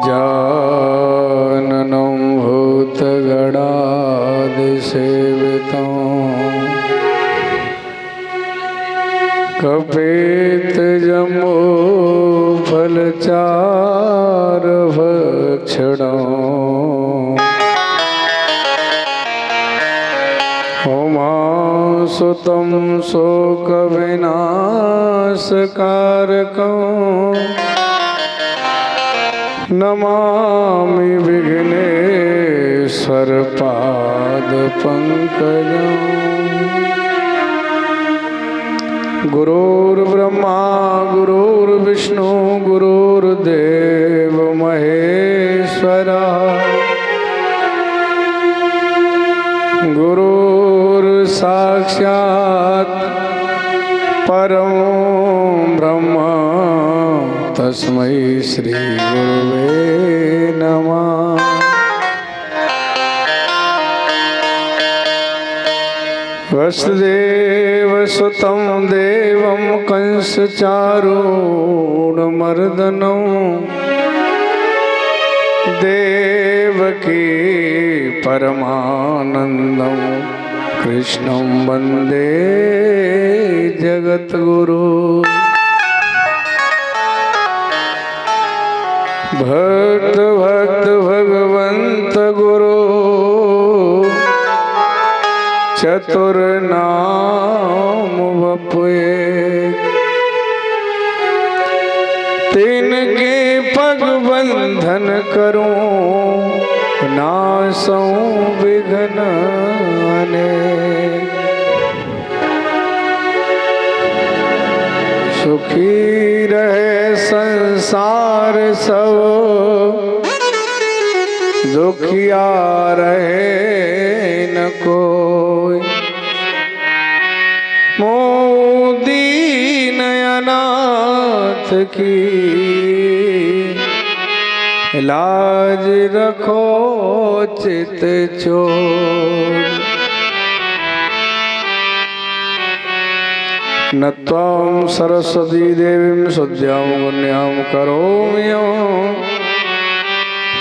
गजाननं भूतगणादिसेवितं कपित्तजम्बूफलचारुभक्षणम् उमासुतं शोकविनाशकारकम् नमामि विघ्नेश्वर पादपङ्कजम्। गुरुर्ब्रह्मा गुरुर्विष्णु गुरुर्देव महेश्वरः गुरुर्साक्षात् परं ब्रह्म तस्मै श्री गुरुवे नमः। वसुदेवसुतं देवं कंसचारूढमर्दनं देवकी परमानन्दं कृष्णं वन्दे जगद्गुरु। भक्त भक्त भगवंत गुरु चतुर नाम बपुए तिनके पग बंधन करूं नासों विघ्न अनेक। सुखी रहे संसार सब दुखिया रहे न कोई। मोदीन अनाथ की लाज रखो चित चोर। नत्वां सरस्वती देवीं सद्यां कन्यां करोमि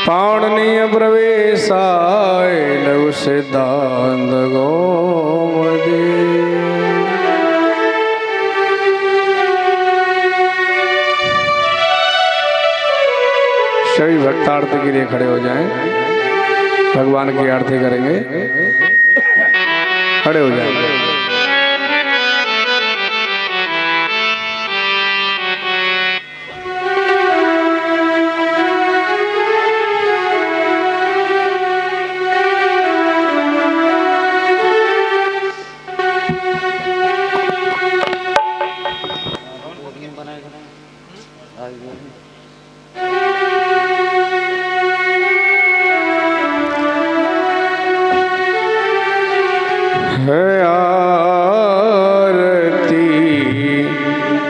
पाणनीय प्रवेशाय लघु सिद्धांत कौमुदी। सभी भक्त आरती के लिए खड़े हो जाएं, भगवान की आरती करेंगे। खड़े हो जाएंगे।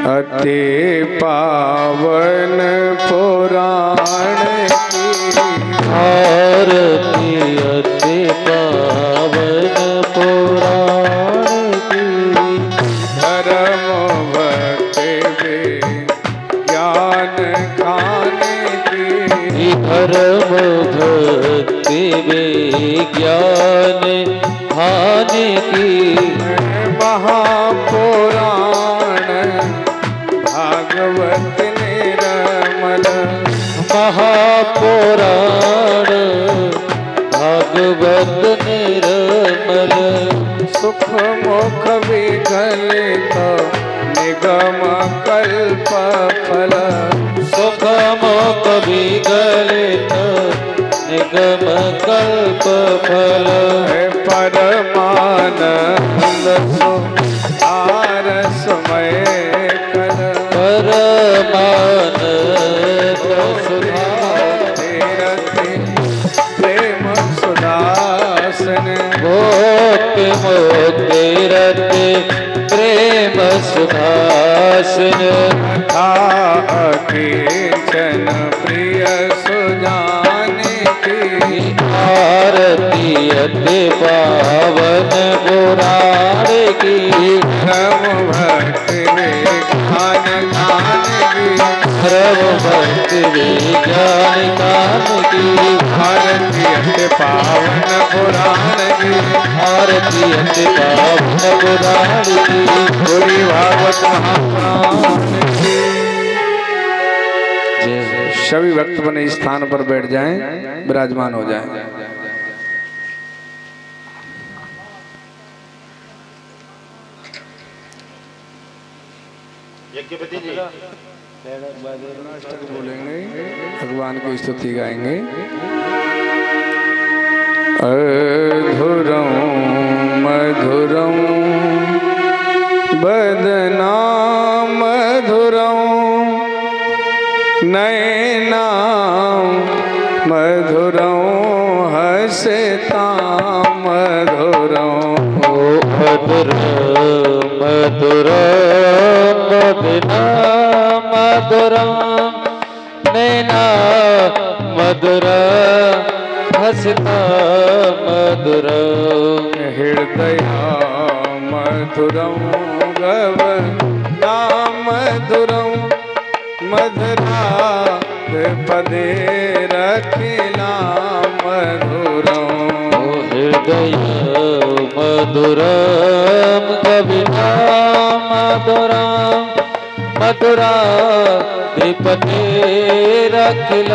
अति पावन पुराण की आरती, अति पावन पुराण की। धर्म भक्ति ज्ञान खाने की, धर्म भक्ति ज्ञान खाने की। महापुराण भागवत निरमल, महापुराण भागवत निरमल। सुख मोख विगलित निगम कल्प फल, सुख मोख विगलित निगम कल्प फल। परमानंद आरसमय कल, परमानंद प्रेम सुदासन। गोपी मोक्ति रति प्रेम सुदासन। किंचन प्रिय सुजाने की आरती अति पावन पुराण की। धर्म भक्ति में खान खान की गव भक्ति विज्ञान कान की आरती अति पावन पुराण की आरती अति पावन पुराण की पूरी भागवत महापुराण की। सभी भक्त बने स्थान पर बैठ जाएं, विराजमान हो जाएं। यज्ञपति जी बोलेंगे, भगवान की स्तुति गाएंगे। अधुरं मधुरं बदना मधुरं नैना मधुरं हसता मधुरं मधुर मधुर मदना मधुर नैना मधुर हसता मधुर हृदय मधुरं गवना मधुरं मधुरा पदे रखिला मधुरं हृदय मधुर कविना मधुर मधुरा द्विपदे रखिल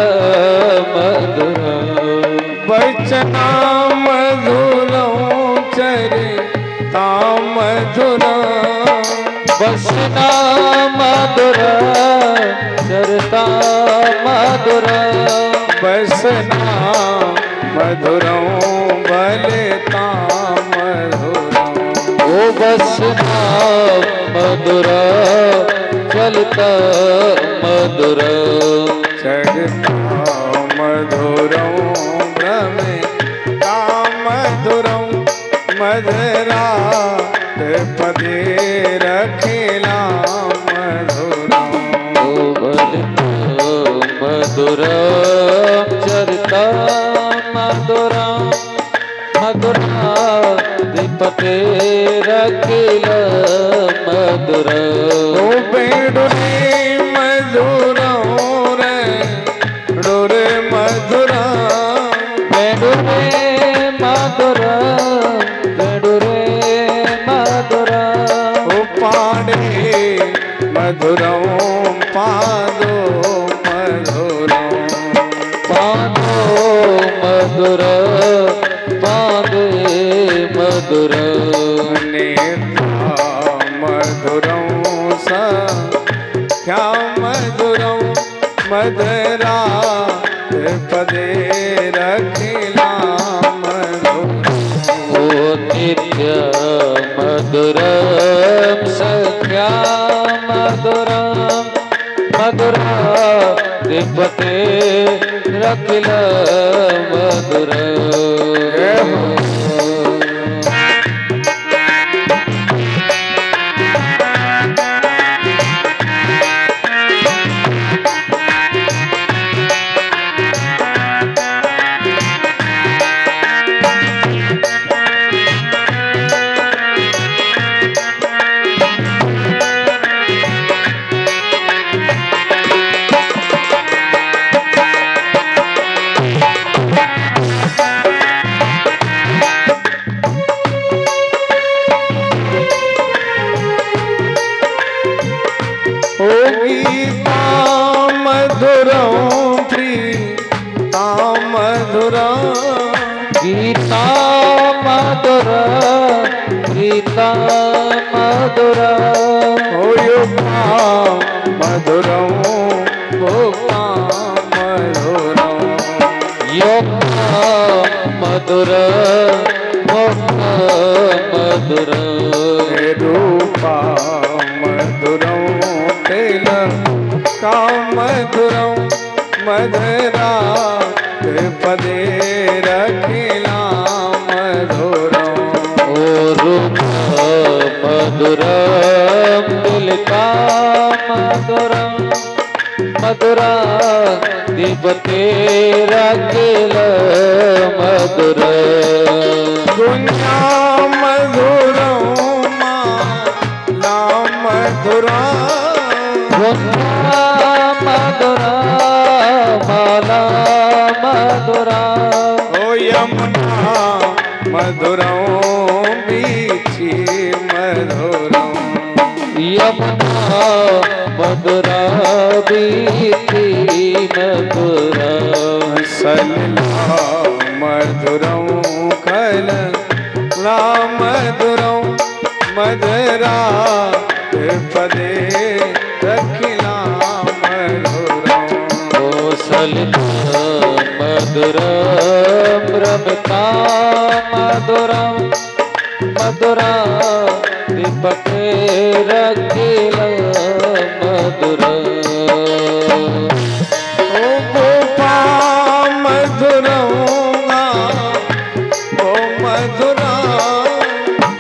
मधुर वचना मधुरं चरिता मधुरं बसना मधुर चरता मधुर बसना मधुरं बलता मधुरं ओ बसना मधुर चलता मधुर चरता मधुरं भ्रमिता मधुरं मधुरा पदे रखिला मधुरं ओ बलता मधुर चरता मधुर मधुरा दीपते रखिल मधुर ओ बेडुरे मधुरं रे डोरे मधुरं बेडुरे मधुर बेडुरे मधुर पाडे मधुरं पादो मधुरं पादो मधुर पादे मधुर नेत्रा मधुरं सख्या मधुरं मधुरा पदे रखिला मधुरं ओ नित्य मधुर सख्या मधुर मधुरा दीपते रखिल मधुर गीता मधुरं प्रीता मधुरं गीता मधुर प्रीता मधुर युक्ता मधुरं भोक्ता मधुरं योक्ता मधुर भोक्ता मधुर रूपा मधुरं तिलका मधुरं मधुरा पदे रखिला मधुरं ओ रूप मधुर तिलका मधुर मधुरा दीपते रखिल मधुर दुनिया मधुरं माला मधुरा मधुर मधुरम बीची मधुरम यमुना मधुरा बीती मधुरा सलिला मधुरम कलला मधुरम मधुरा पदे रखिला मधुरम सलिला मधुरम रमता मधुरम मधुरा दीपके रखिला मधुरा ओ गोपा मधुरम ओ मधुरा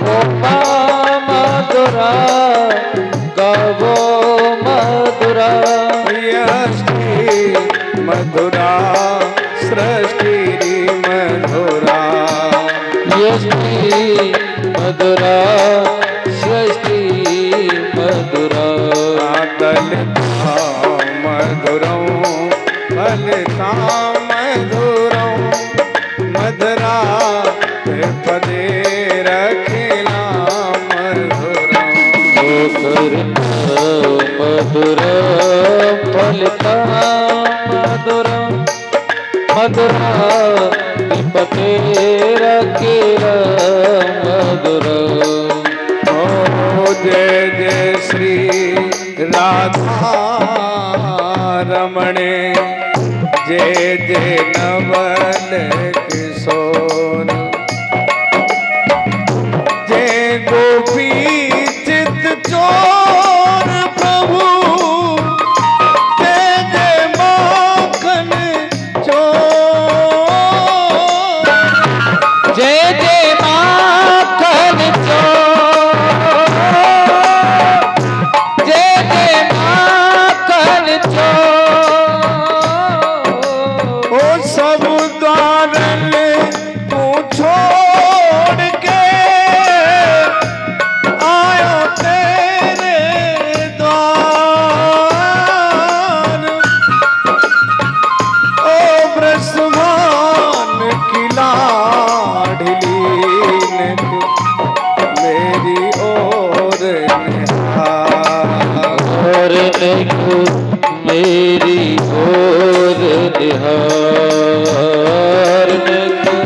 गोपा मधुरा गावो मधुरा यष्टि मधुरा सृष्टि मधुरा यष्टि मधुरा सृष्टि मधुरा दलिता मधुरम ललिता मधुरम मधुरा पदे रखिला मधुरम मधुरा फलिता मधुरा मधुरा दीपके रखिला मधुरा जय जय श्री राधा रमणे जय जय नवल किशोर जय गोपी चित चोर प्रभु जय जय माखन चोर जय जय माखन चोर जय जय माखन चोर ओ सब द्वारन तू छोड़ के आयो तेरे द्वार ओ ब्रसमान की लाडली ने तू मेरी ओर निहार और देखो मेरी ओर निहार देखो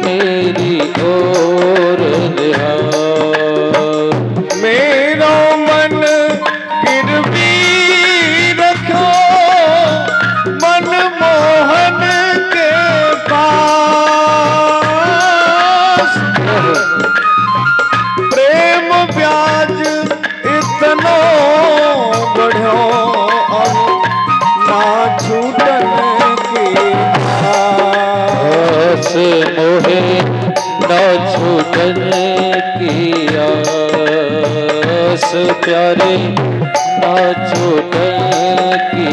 मेरी ओर निहार मेरो मन गिरवी रखो मन मोहन के पास प्रेम ब्याज इतनो बढ़ो अब ना छूटन की आस मोहे न छूटन की आस प्यारे न छूटन की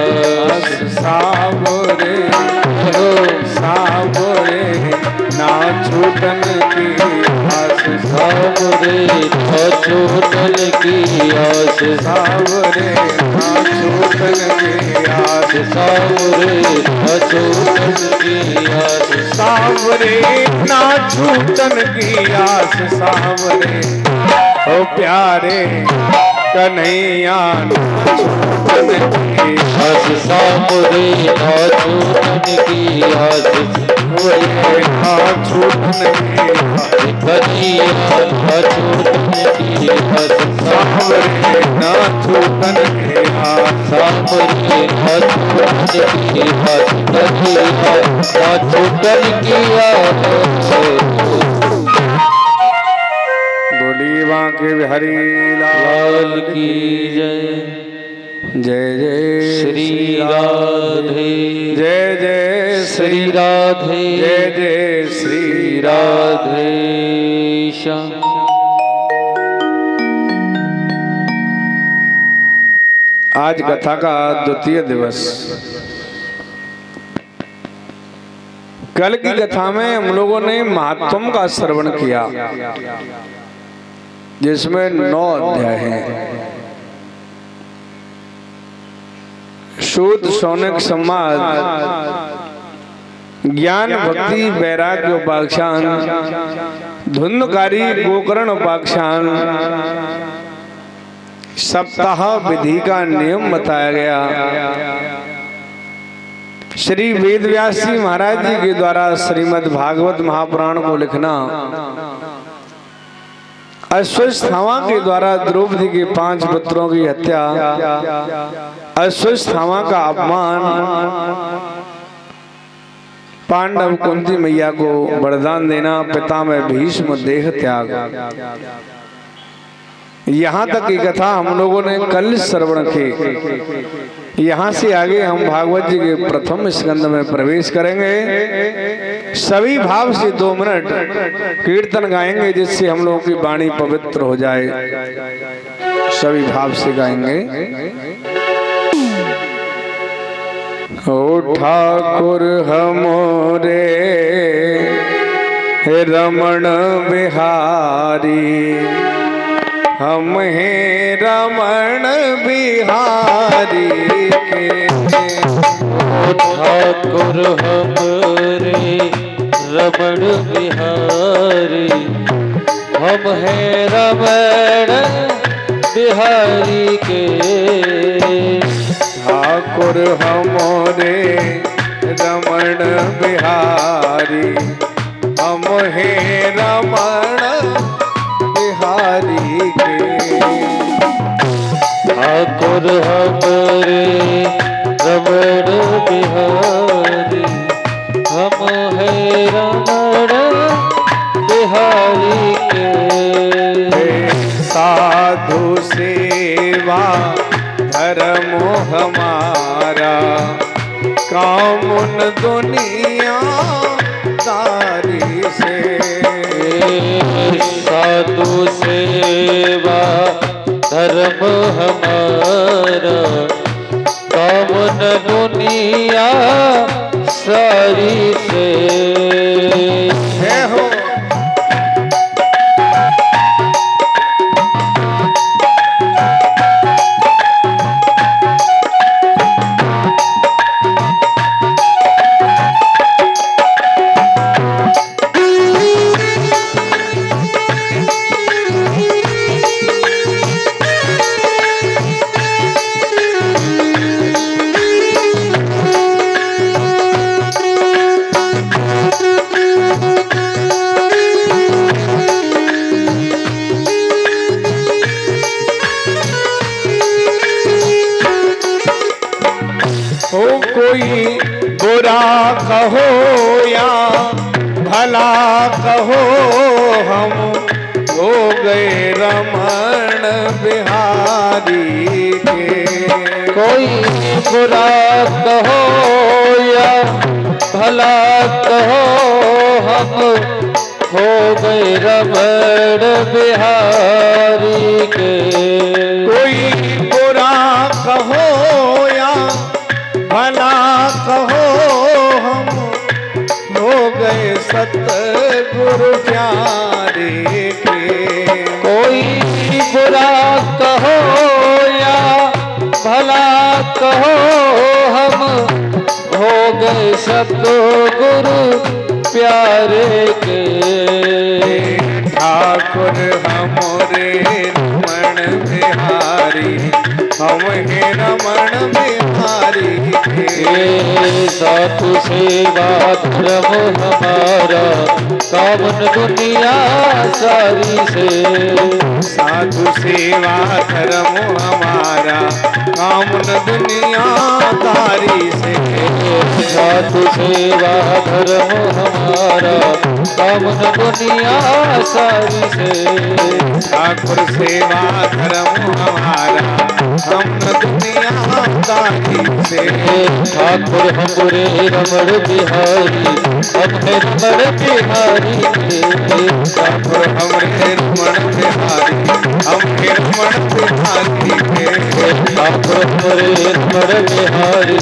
आस सावरे हो सावरे ना छूटन की आस सावरे न छूटन की आस सावरे ना छूटन की आस सावरे न छूटन की आस सावरे ना छूटन की आस सावरे ओ प्यारे कन्हैया ना छूटन की आस सावरे न छूटन की आस ना छूटन की आस कन्हैया न छूटन की आस सावरे ना छूटन की आस सावरे न छूटन की आस कन्हैया न छूटन की आस बोली बांके बिहारी लाल की जय जय जय श्री राधे जय जय श्री राधे जय जय श्री राधे श्याम आज कथा का द्वितीय दिवस। कल की कथा में हम लोगों ने महात्म का श्रवण किया जिसमें 9 अध्याय हैं। शूद्र शौनक समाज ज्ञान भक्ति वैराग्य उपाख्यान, धुंधकारी गोकर्ण उपाख्यान, सप्ताह विधि का नियम बताया गया। श्री वेदव्यास जी महाराज जी के द्वारा श्रीमद् भागवत महापुराण को लिखना, अश्वत्थामा के द्वारा द्रौपदी के 5 पुत्रों की हत्या, अश्वत्थामा का अपमान, पांडव कुंती मैया को वरदान देना, पितामह भीष्म देह त्याग, यहाँ तक की कथा हम लोगों ने कल श्रवण की। यहाँ से आगे हम भागवत जी के प्रथम स्कंद में प्रवेश करेंगे। सभी भाव से 2 मिनट कीर्तन गाएंगे, जिससे हम लोगों की वाणी पवित्र हो जाए। सभी भाव से गाएंगे। ओ ठाकुर हमोरे रमण बिहारी, हम हैं रमण बिहारी के। ठाकुर हमरे रमण बिहारी, हम हैं रमण बिहारी के। ठाकुर हमरे रमण बिहारी, हम हैं रमण बिहारी के। ठाकुर हमरे रमण बिहारी, हम हैं रमण बिहारी के। साधु सेवा धर्म हमारा, कामुन दुनिया तारी से। साधु सेवा धर्म हमारा, कामन दुनिया सारी से। है हो कोई बुरा कहो या भला कहो, हम हो गए रमण बिहारी के। कोई बुरा कहो या भला कहो, हम हो गए रमण बिहारी के। कोई बुरा कहो या भला कहो, हम हो गए सतगुरु प्यारे के। कोई बुरा कहो या भला कहो, हम हो गए सतगुरु प्यारे के। ठाकुर हमरे रमण बिहारी, हम हैं रमण बिहारी के। साधु सेवा धर्म हमारा, कामन दुनिया सारी से। साधु सेवा धर्म हमारा, कामन दुनिया तारी से। साधु सेवा धर्म हमारा, कामन दुनिया सारी से। ठाकुर सेवा धर्म हमारा, हम दुनिया तारी से। ठाकुर हमरे रमण बिहारी, हम हैं रमण बिहारी के। ठाकुर हमरे रमण बिहारी, हम हैं रमण बिहारी के। ठाकुर हमरे रमण बिहारी,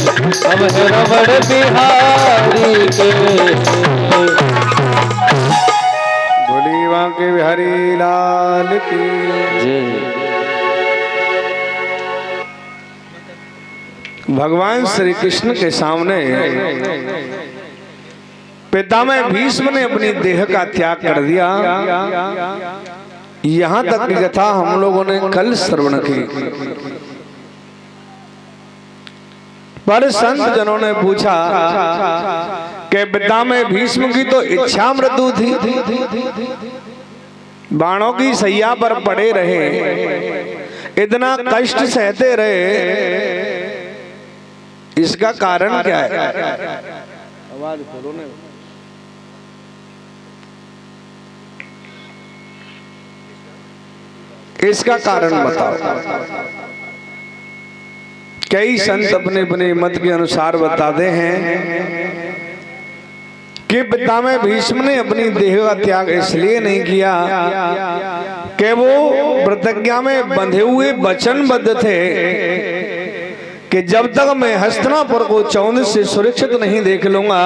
हम हैं रमण बिहारी के। बोली बांके बिहारी लाल की जय। भगवान श्री कृष्ण के सामने पितामह भीष्म ने अपनी देह का त्याग कर दिया। यहाँ तक की कथा हम लोगों ने कल श्रवण की। पर संत जनों ने पूछा कि पितामह भीष्म की तो इच्छा मृत्यु थी, बाणों की सैया पर पड़े रहे, इतना कष्ट सहते रहे, इसका कारण क्या है? आवाज खोलो ना। इसका कारण बताओ। कई संत अपने अपने मत के अनुसार बताते हैं कि पितामह भीष्म ने अपनी देह का त्याग इसलिए नहीं किया कि वो प्रतिज्ञा में बंधे हुए वचनबद्ध थे कि जब तक मैं हस्तिनापुर को 14 से सुरक्षित नहीं देख लूंगा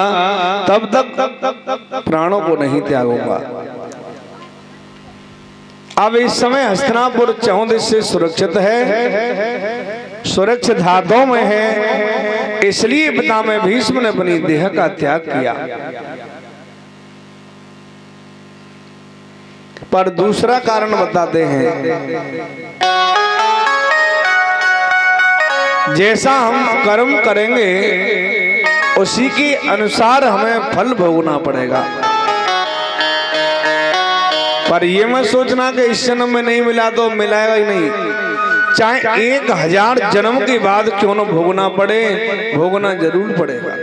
तब तक प्राणों को नहीं त्यागूंगा। अब इस समय हस्तिनापुर 14 से सुरक्षित है, सुरक्षित हाथों में है, इसलिए पितामह भीष्म ने अपनी देह का त्याग किया। पर दूसरा कारण बताते हैं, जैसा हम कर्म करेंगे उसी के अनुसार हमें फल भोगना पड़ेगा। पर ये मत सोचना कि इस जन्म में नहीं मिला तो मिलाएगा ही नहीं, चाहे 1000 जन्म के बाद क्यों न भोगना पड़े, भोगना जरूर पड़ेगा।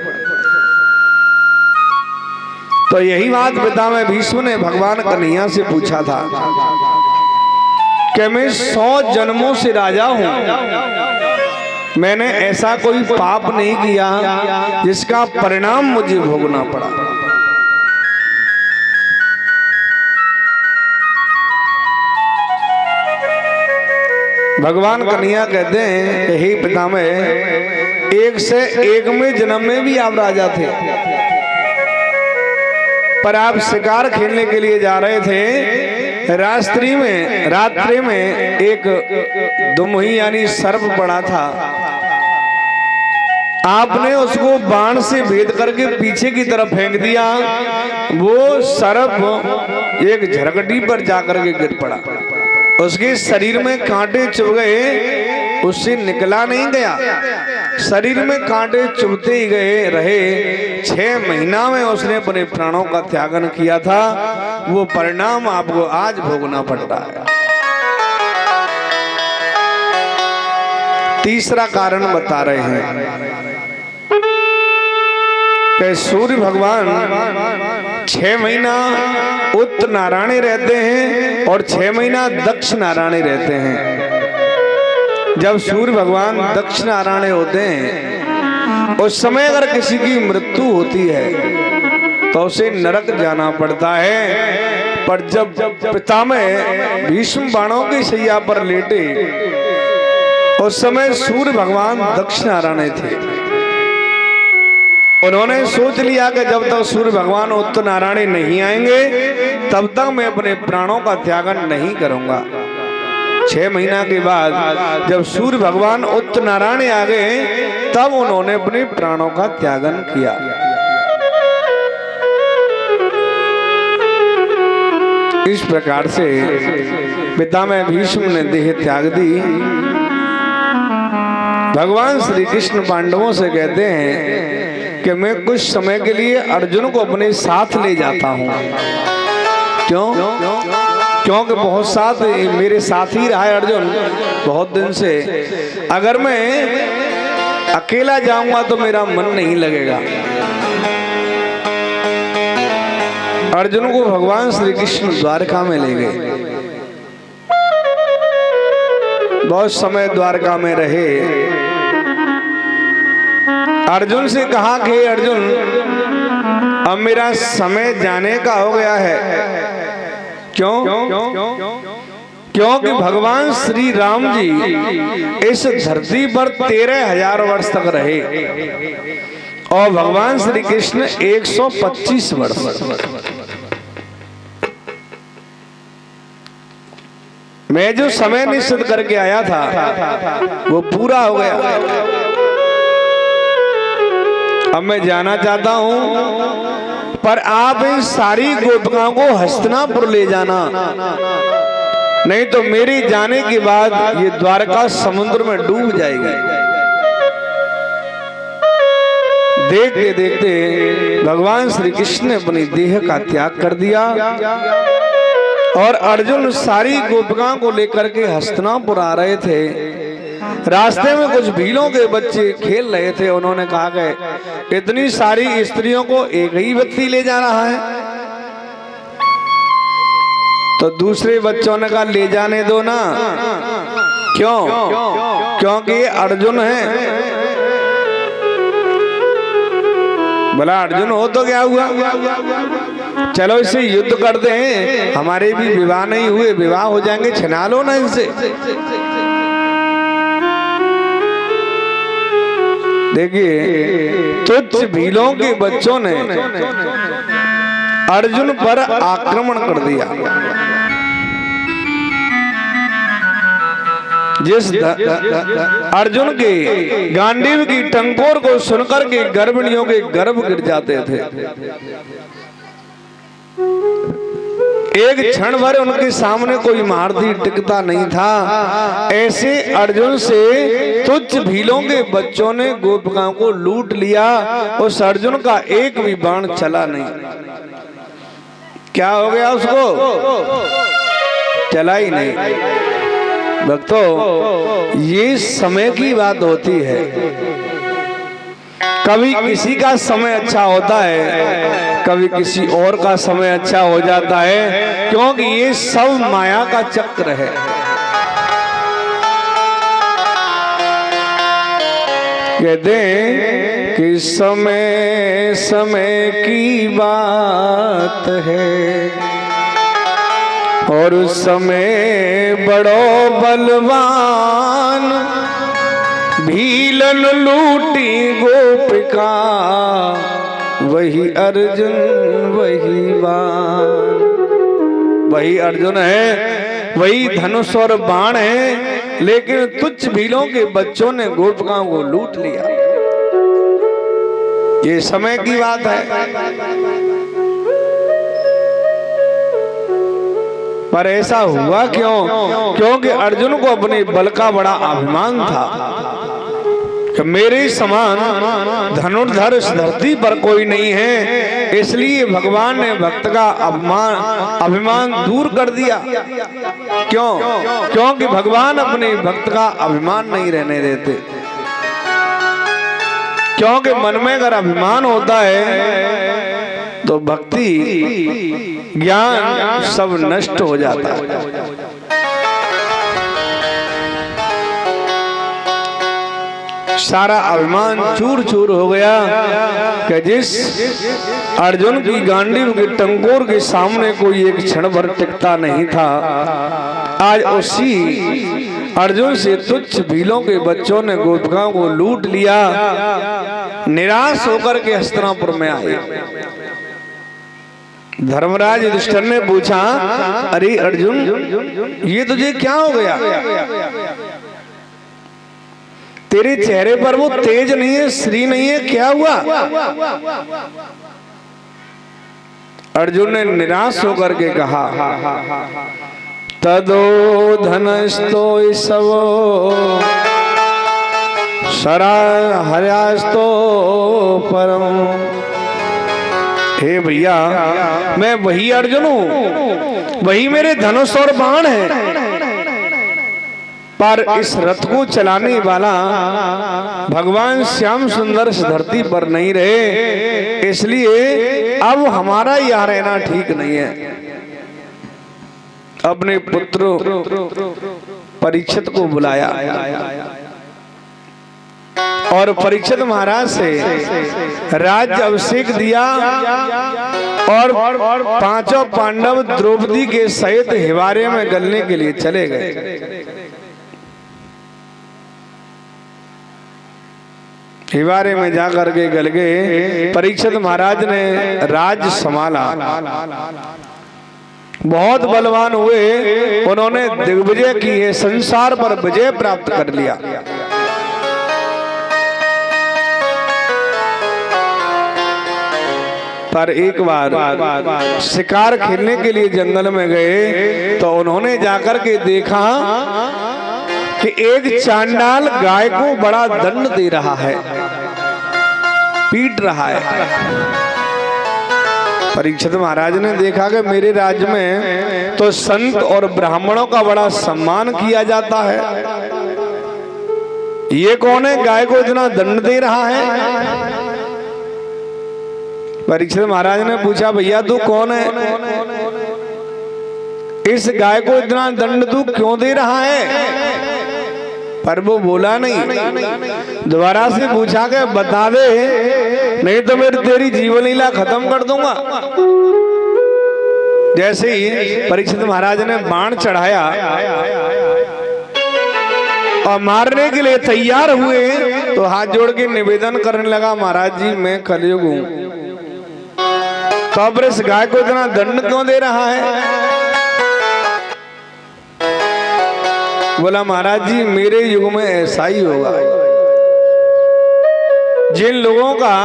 तो यही बात पितामह भीष्म ने भगवान कन्हैया से पूछा था कि मैं 100 जन्मों से राजा हूं, मैंने ऐसा कोई पाप नहीं किया जिसका परिणाम मुझे भोगना पड़ा। भगवान कन्हैया कहते हैं कि हे पितामह, 1 से 1 में जन्म में भी आप राजा थे, पर आप शिकार खेलने के लिए जा रहे थे, रात्रि में एक दुमुही यानी सर्प पड़ा था, आपने उसको बाण से भेद करके पीछे की तरफ फेंक दिया, वो सर्प एक झरकटी पर जाकर के गिर पड़ा, उसके शरीर में कांटे चुभ गए, उससे निकला नहीं गया, शरीर में कांटे चुभते ही गए रहे। 6 महीना में उसने अपने प्राणों का त्यागन किया था, वो परिणाम आपको आज भोगना पड़ता है। तीसरा कारण बता रहे हैं कि सूर्य भगवान 6 महीना उत्तर नारायणी रहते हैं और 6 महीना दक्षिण नारायणी रहते हैं। जब सूर्य भगवान दक्षिण नारायणी होते हैं उस समय अगर किसी की मृत्यु होती है तो उसे नरक जाना पड़ता है। पर जब पितामह भीष्म बाणों की शैया पर लेटे उस समय सूर्य भगवान दक्षिण नारायणी थे। उन्होंने सोच लिया कि जब तक सूर्य भगवान उत्तर नारायणी नहीं आएंगे तब तक मैं अपने प्राणों का त्यागन नहीं करूंगा। 6 महीना के बाद जब सूर्य भगवान उत्तर नारायणी आ गए तब उन्होंने अपने प्राणों का त्यागन किया। इस प्रकार से पितामह भीष्म ने देह त्याग दी। भगवान श्री कृष्ण पांडवों से कहते हैं कि मैं कुछ समय के लिए अर्जुन को अपने साथ ले जाता हूँ। क्यों? क्योंकि बहुत साथ मेरे साथ ही रहा है अर्जुन बहुत दिन से। अगर मैं अकेला जाऊंगा तो मेरा मन नहीं लगेगा। अर्जुन को भगवान श्री कृष्ण द्वारका में ले गए। बहुत समय द्वारका में रहे। अर्जुन से कहा कि अर्जुन अब मेरा समय जाने का हो गया है। क्यों? क्योंकि भगवान श्री राम जी इस धरती पर 13,000 वर्ष तक रहे और भगवान श्री कृष्ण 125 वर्ष। मैं जो समय निश्चित करके आया था वो पूरा हो गया। अब मैं जाना चाहता हूं पर आप इन सारी गोपिकाओं को हस्तिनापुर ले जाना, नहीं तो मेरे जाने के बाद ये द्वारका समुद्र में डूब जाएगी। देखते देखते भगवान श्री कृष्ण ने अपनी देह का त्याग कर दिया और अर्जुन सारी गोपिकाओं को लेकर के हस्तिनापुर आ रहे थे। रास्ते में कुछ भीलों के बच्चे खेल रहे थे। उन्होंने कहा कि इतनी सारी स्त्रियों को एक ही व्यक्ति ले जा रहा है। तो दूसरे बच्चों ने कहा ले जाने दो ना। क्यों? क्योंकि ये अर्जुन है। बोला अर्जुन हो तो क्या हुआ, चलो इससे युद्ध करते हैं, हमारे भी विवाह नहीं हुए, विवाह हो जाएंगे, छिना लो ना इनसे। देखिए तुच्छ भीलों के बच्चों ने अर्जुन पर आक्रमण कर दिया। जिस अर्जुन के गांडीव की टंकोर को सुनकर के गर्भिणियों के गर्भ गिर जाते थे। एक क्षण भर उनके सामने कोई महारथी टिकता नहीं था। ऐसे अर्जुन से तुच्छ भीलों के बच्चों ने गोपिकाओं को लूट लिया। उस अर्जुन का एक भी बाण चला नहीं। क्या हो गया उसको? चला ही नहीं। भक्तों ये समय की बात होती है। कभी किसी का समय अच्छा होता है, कभी किसी और का समय अच्छा हो जाता है, क्योंकि ये सब माया का चक्र है। कहते हैं कि समय समय की बात है और समय बड़ो बलवान, भीलन लूटी गोपिका, वही अर्जुन वही बाण। वही अर्जुन है, वही धनुष और बाण है, लेकिन तुच्छ भीलों के बच्चों ने गोपिकाओं को लूट लिया। ये समय की बात है। पर ऐसा हुआ क्यों? क्योंकि अर्जुन को अपने बल का बड़ा अभिमान था कि मेरे समान धनुर्धर इस धरती पर कोई नहीं है। इसलिए भगवान ने भक्त का अभिमान दूर कर दिया। क्यों? क्योंकि भगवान अपने भक्त का अभिमान नहीं रहने देते। क्योंकि मन में अगर अभिमान होता है तो भक्ति ज्ञान सब नष्ट हो जाता है। सारा अभिमान चूर चूर हो गया कि जिस अर्जुन की गांडीव के टंकोर के सामने कोई एक क्षण भर टिकता नहीं था, आज उसी अर्जुन से तुच्छ भीलों के बच्चों ने गोपिकाओं को लूट लिया। निराश होकर के हस्तिनापुर में आए। धर्मराज युधिष्ठिर ने पूछा, अरे अर्जुन ये तुझे क्या हो गया? तेरे चेहरे पर वो तेज नहीं है, श्री नहीं है, क्या हुआ? अर्जुन ने निराश होकर के कहा, तदो धनस्तो इसवो शरा हर्यास्तो परम। हे भैया मैं वही अर्जुन हूँ, वही मेरे धनुष और बाण है, पर इस रथ को चलाने वाला भगवान श्याम सुंदर इस धरती पर नहीं रहे, इसलिए अब हमारा यहाँ रहना ठीक नहीं है। अपने पुत्र परीक्षित को बुलाया और परीक्षित महाराज से राज्य अभिषेक दिया और पांचों पांडव द्रौपदी के सहित हिवारे में गलने के लिए चले गए। हिवारे में जाकर के गल गए। परीक्षित महाराज ने राज्य संभाला, बहुत बलवान हुए, उन्होंने दिग्विजय की है, संसार पर विजय प्राप्त कर लिया। पर एक बार शिकार खेलने के लिए जंगल में गए तो उन्होंने जाकर के देखा कि एक चांडाल गाय को बड़ा दंड दे रहा है, पीट रहा है। परीक्षित महाराज ने देखा कि मेरे राज्य में तो संत और ब्राह्मणों का बड़ा सम्मान किया जाता है, ये कौन है गाय को इतना दंड दे रहा है? परीक्षित महाराज ने पूछा, भैया तू कौन है? इस गाय को इतना दंड तू क्यों दे रहा है? पर वो बोला नहीं। दोबारा से पूछा कि बता दे, नहीं तो मैं तेरी जीवन लीला खत्म कर दूंगा। जैसे ही परीक्षित महाराज ने बाण चढ़ाया और मारने के लिए तैयार हुए तो हाथ जोड़ के निवेदन करने लगा, महाराज जी मैं कलयुग हूं, तो अब इस गाय को इतना दंड क्यों दे रहा है? बोला, महाराज जी मेरे युग में ऐसा ही होगा। जिन लोगों का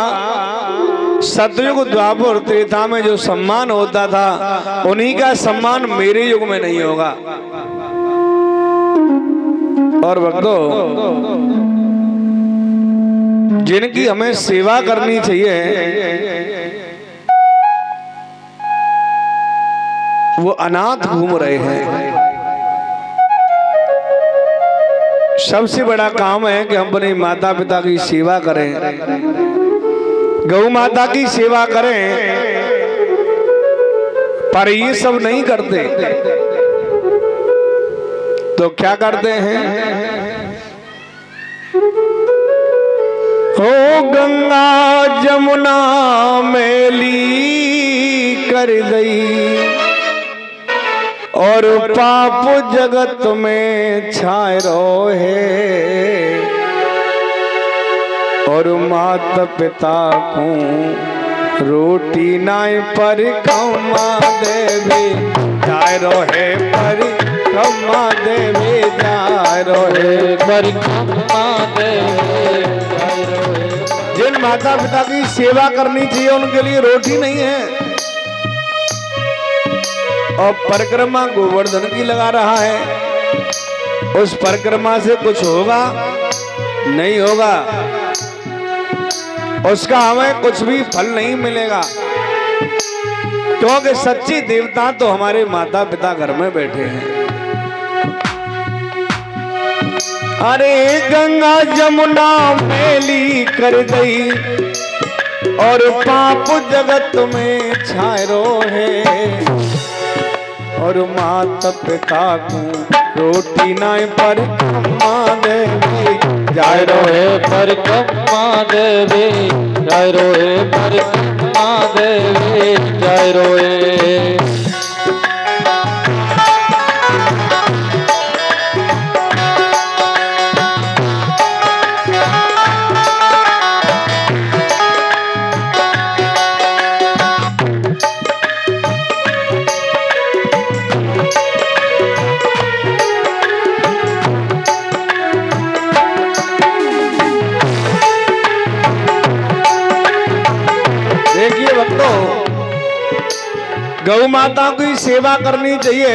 सतयुग द्वापर त्रेता में जो सम्मान होता था, उन्हीं का सम्मान मेरे युग में नहीं होगा। और भक्तों, जिनकी हमें सेवा करनी चाहिए वो अनाथ घूम रहे हैं। सबसे बड़ा काम है कि हम अपने माता पिता की सेवा करें, गौ माता की सेवा करें, पर ये सब नहीं करते तो क्या करते हैं? हो गंगा जमुना मैली कर गई और पाप जगत में छाए रहे, और माता पिता को रोटी नाई पर कमा देवी जाए रहे, पर कमा देवी जाए रहे, पर कमा देवी जाए रहे। जिन माता पिता की सेवा करनी चाहिए उनके लिए रोटी नहीं है, और परिक्रमा गोवर्धन की लगा रहा है। उस परिक्रमा से कुछ होगा नहीं होगा, उसका हमें कुछ भी फल नहीं मिलेगा, क्योंकि सच्चे देवता तो हमारे माता पिता घर में बैठे हैं। अरे गंगा जमुना मैली कर गई और पाप जगत में छाए रहे, और माता पिता को रोटी नाई पर कमा देवी जाए रोहे, पर कमा देवी जाए रोहे, पर कमा देवी जाए रोहे। गौ माता की सेवा करनी चाहिए,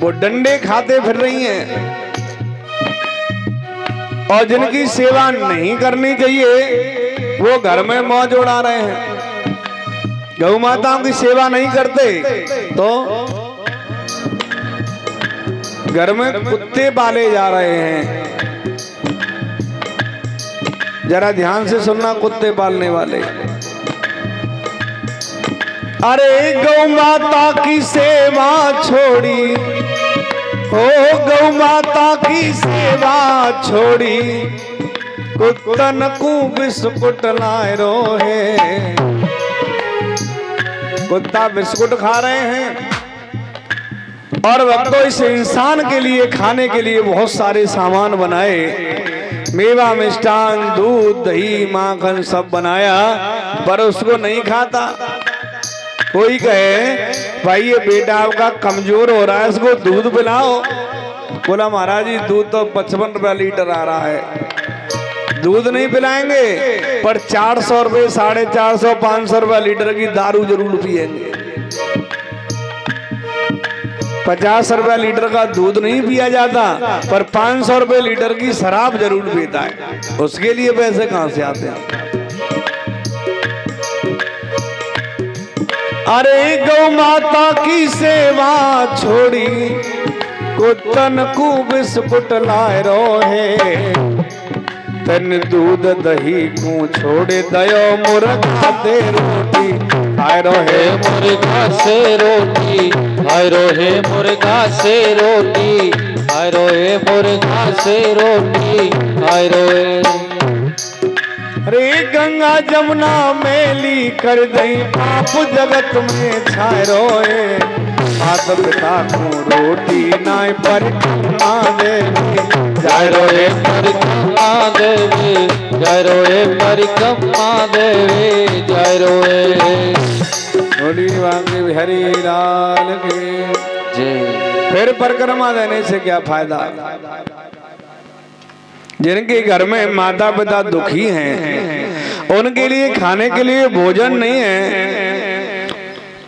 वो डंडे खाते फिर रही हैं, और जिनकी सेवा नहीं करनी चाहिए वो घर में मौज उड़ा रहे हैं। गौ माताओं की सेवा नहीं करते तो घर में कुत्ते पाले जा रहे हैं। जरा ध्यान से सुनना कुत्ते पालने वाले, अरे गौ माता की सेवा छोड़ी, ओ गौ माता की सेवा छोड़ी, कुत्तन को बिस्कुट लाए रोहे। कुत्ता बिस्कुट खा रहे हैं, और भक्तों इस इंसान के लिए खाने के लिए बहुत सारे सामान बनाए, मेवा मिष्ठान दूध दही माखन सब बनाया, पर उसको नहीं खाता। कोई कहे भाई ये बेटा आपका कमजोर हो रहा है, इसको दूध पिलाओ। बोला महाराज जी दूध तो 55 रुपया लीटर आ रहा है, दूध नहीं पिलाएंगे पर 400 रुपए 450 500 रुपए लीटर की दारू जरूर पिएंगे। 50 रुपए लीटर का दूध नहीं पिया जाता पर 500 रुपए लीटर की शराब जरूर पीता है। उसके लिए पैसे कहां से आते हैं? अरे गौ माता की सेवा छोड़ी कुतन को बिस्कुट लाए रोहे तन दूध दही को छोड़े दयो मुर्गा दे रोटी आए रोहे मुर्गा से रोटी हाय रोहे मुर्गा से रोटी हाय रोहे मुर्गा से रोटी हाय रोहे। अरे गंगा जमुना मेली कर दई पाप जगत में छाए रोए मात पिता को रोटी नाय पर देवी जय रोहे परिक्रमा देवी जय रोहे परिक्रमा देवी जय रोहे होली वांगे बिहारी लाल के जय। फिर परिक्रमा देने से क्या फायदा? जिनके घर में माता पिता दुखी हैं उनके लिए खाने के लिए भोजन नहीं है,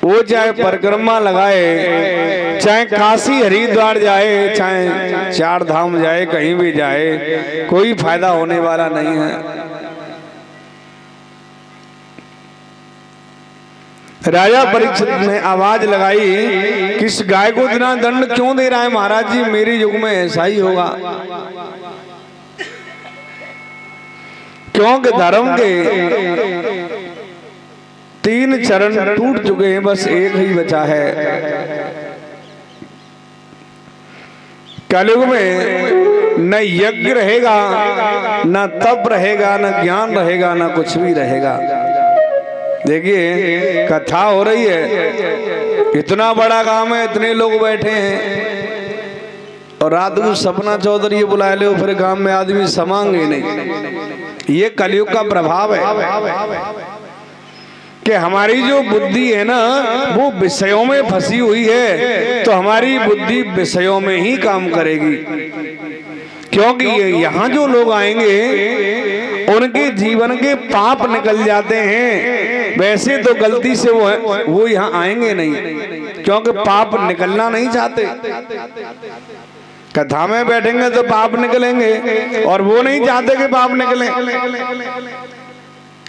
वो चाहे परिक्रमा लगाए, चाहे काशी हरिद्वार जाए, चाहे 4 धाम जाए, कहीं भी जाए, कोई फायदा होने वाला नहीं है। राजा परीक्षित ने आवाज लगाई कि इस गाय को इतना दंड क्यों दे रहा है महाराज जी? मेरे युग में ऐसा ही होगा, क्योंकि धर्म के 3 चरण टूट चुके हैं, बस एक ही बचा है। कलयुग में न यज्ञ रहेगा, न तप रहेगा, न ज्ञान रहेगा, न कुछ भी रहेगा। देखिए कथा हो रही है, इतना बड़ा काम है, इतने लोग बैठे हैं और रात को सपना चौधरी बुला ले, फिर गांव में आदमी समांगे नहीं। ये कलयुग का प्रभाव है कि हमारी जो बुद्धि है ना वो विषयों में फंसी हुई है, तो हमारी बुद्धि विषयों में ही काम करेगी। क्योंकि यहाँ जो लोग आएंगे उनके जीवन के पाप निकल जाते हैं, वैसे तो गलती से वो यहाँ आएंगे नहीं, क्योंकि पाप निकलना नहीं चाहते। कथा में बैठेंगे तो पाप निकलेंगे और वो नहीं चाहते कि पाप निकले,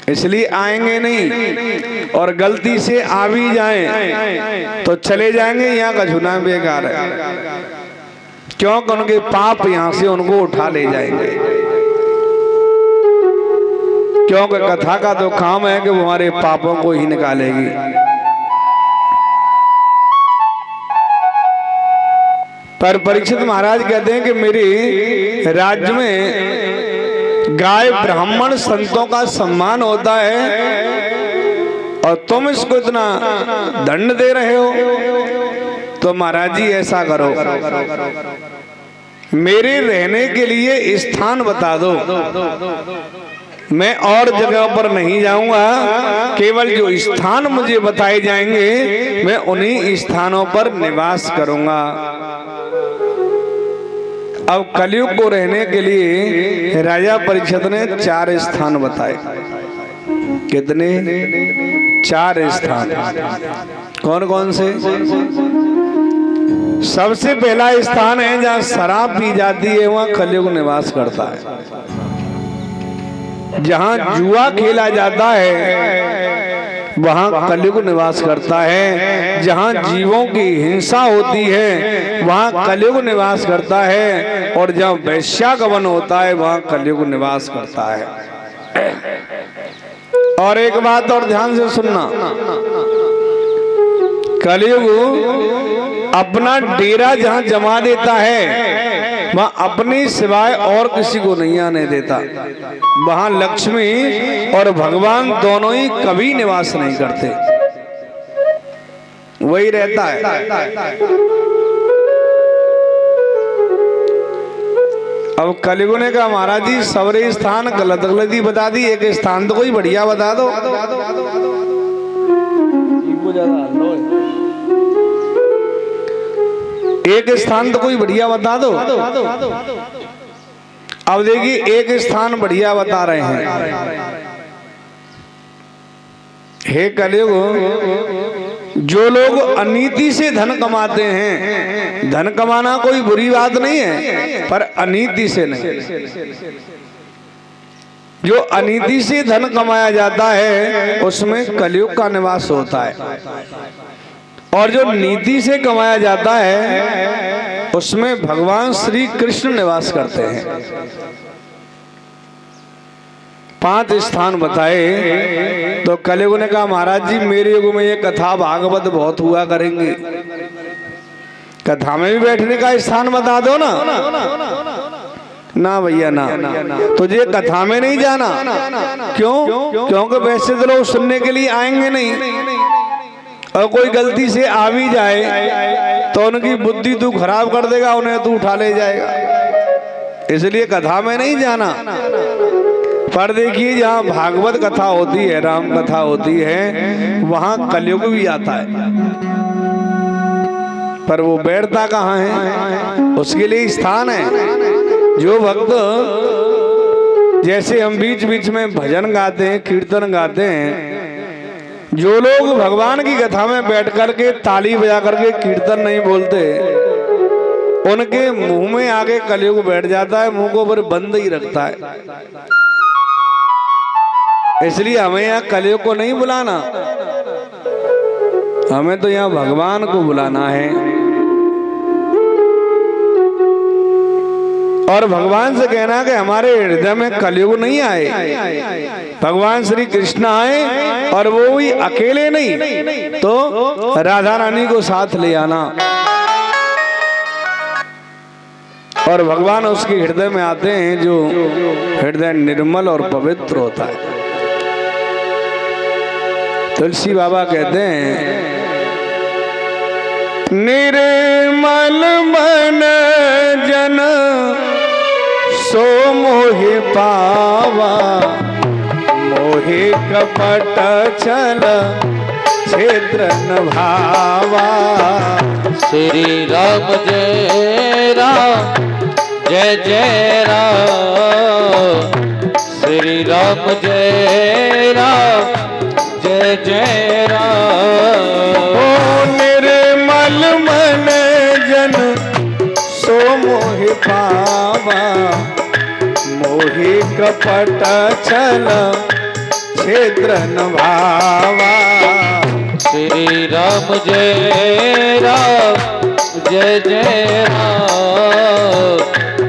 इसलिए आएंगे नहीं। और गलती से आ भी जाएं तो चले जाएंगे, यहाँ का चुनाव बेकार है, क्योंकि उनके पाप यहाँ से उनको उठा ले जाएंगे। क्योंकि कथा का तो काम है कि वो हमारे पापों को ही निकालेगी। पर परीक्षित महाराज कहते हैं कि मेरे राज्य में गाय ब्राह्मण संतों का सम्मान होता है और तुम इसको इतना दंड दे रहे हो, तो महाराज जी ऐसा करो, मेरे रहने के लिए स्थान बता दो, मैं और जगह पर नहीं जाऊंगा, केवल जो स्थान मुझे बताए जाएंगे मैं उन्हीं स्थानों पर निवास करूंगा। अब कलयुग को रहने के लिए राजा परीक्षित ने 4 स्थान बताए। कितने? 4 स्थान। कौन कौन से? सबसे पहला स्थान है जहाँ शराब पी जाती है, वहाँ कलयुग निवास करता है। जहाँ जुआ खेला जाता है वहाँ कलयुग निवास करता है। जहाँ जीवों की हिंसा होती है वहाँ कलयुग निवास करता है। और जहाँ वैश्यागमन होता है वहाँ कलयुग निवास करता है। और एक बात और ध्यान से सुनना, कलयुग अपना डेरा जहाँ जमा देता है वहाँ अपने सिवाय और किसी को नहीं आने देता। वहाँ लक्ष्मी और भगवान दोनों ही कभी निवास नहीं करते, वही रहता है। अब कलयुग ने कहा महाराज जी सबरे स्थान गलत गलत ही बता दी, एक स्थान तो कोई बढ़िया बता दो। एक स्थान तो कोई बढ़िया बता दो। अब देखिए एक स्थान बढ़िया बता रहे हैं। हे कलयुग, जो लोग अनीति से धन कमाते हैं, धन कमाना कोई बुरी बात नहीं है, पर अनीति से नहीं। जो अनीति से धन कमाया जाता है उसमें कलयुग का निवास होता है, और जो नीति से कमाया जाता है उसमें भगवान श्री कृष्ण निवास करते हैं। 5 स्थान बताए तो कलयुग ने कहा महाराज जी मेरे युग में ये कथा भागवत बहुत हुआ करेंगे, कथा में भी बैठने का स्थान बता दो ना। ना भैया ना, तुझे कथा में नहीं जाना। क्यों? क्योंकि वैसे तो लोग सुनने के लिए आएंगे नहीं, और कोई गलती से आ भी जाए तो उनकी बुद्धि तू खराब कर देगा, उन्हें तू उठा ले जाएगा, इसलिए कथा में नहीं जाना। पर देखिए जहाँ भागवत कथा होती है, राम कथा होती है, वहां कलयुग भी आता है, पर वो बैठता कहाँ है? उसके लिए स्थान है। जो भक्त जैसे हम बीच बीच में भजन गाते हैं, कीर्तन गाते हैं, जो लोग भगवान की कथा में बैठ करके ताली बजा करके कीर्तन नहीं बोलते, उनके मुंह में आगे कलयुग बैठ जाता है, मुंह को फिर बंद ही रखता है। इसलिए हमें यहाँ कलयुग को नहीं बुलाना, हमें तो यहाँ भगवान को बुलाना है। और भगवान से कहना कि हमारे हृदय में कलयुग नहीं आए, भगवान श्री कृष्ण आए, और वो भी अकेले नहीं तो राधा रानी को साथ ले आना। और भगवान उसके हृदय में आते हैं जो हृदय निर्मल और पवित्र होता है। तुलसी बाबा कहते हैं निर्मल मन जन सो मोहि पावा, मोहि कपट छल क्षेत्र न भावा। श्री राम जय राम जय जय राम, श्री राम जय राम जय जय राम। ओ निर्मल मन जन सो मोहि पावा, मोहि कपट छल क्षेत्र न भावा। श्री राम जय राम जय जय राम,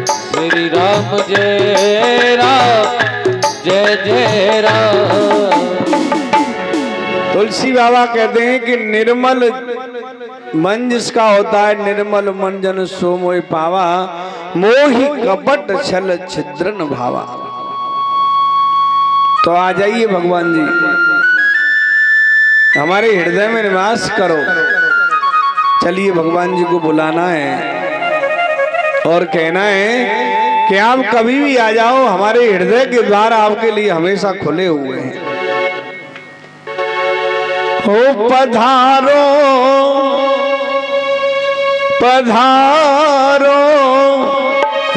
श्री राम जय राम जय जय राम। तुलसी बाबा कहते हैं कि निर्मल मन जिसका होता है, निर्मल मन जन सो मोहि पावा, मोहि कपट छल छिद्र न भावा। तो आ जाइए भगवान जी, हमारे हृदय में निवास करो। चलिए भगवान जी को बुलाना है और कहना है कि आप कभी भी आ जाओ, हमारे हृदय के द्वार आपके लिए हमेशा खुले हुए हैं। हो पधारो पधारो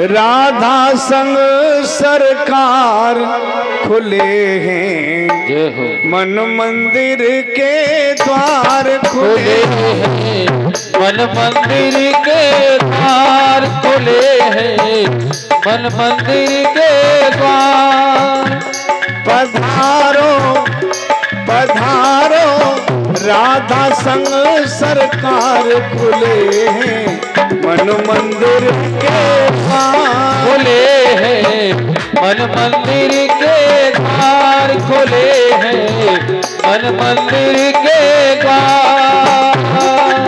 राधा संग सरकार खुले हैं, जय हो। मन मंदिर के द्वार खुले हैं, मन मंदिर के द्वार खुले हैं, मन मंदिर के द्वार। पधारो पधारो राधा संग सरकार खुले हैं, मन मंदिर के द्वार खुले हैं, मन मंदिर के द्वार खुले हैं, मन मंदिर के द्वार।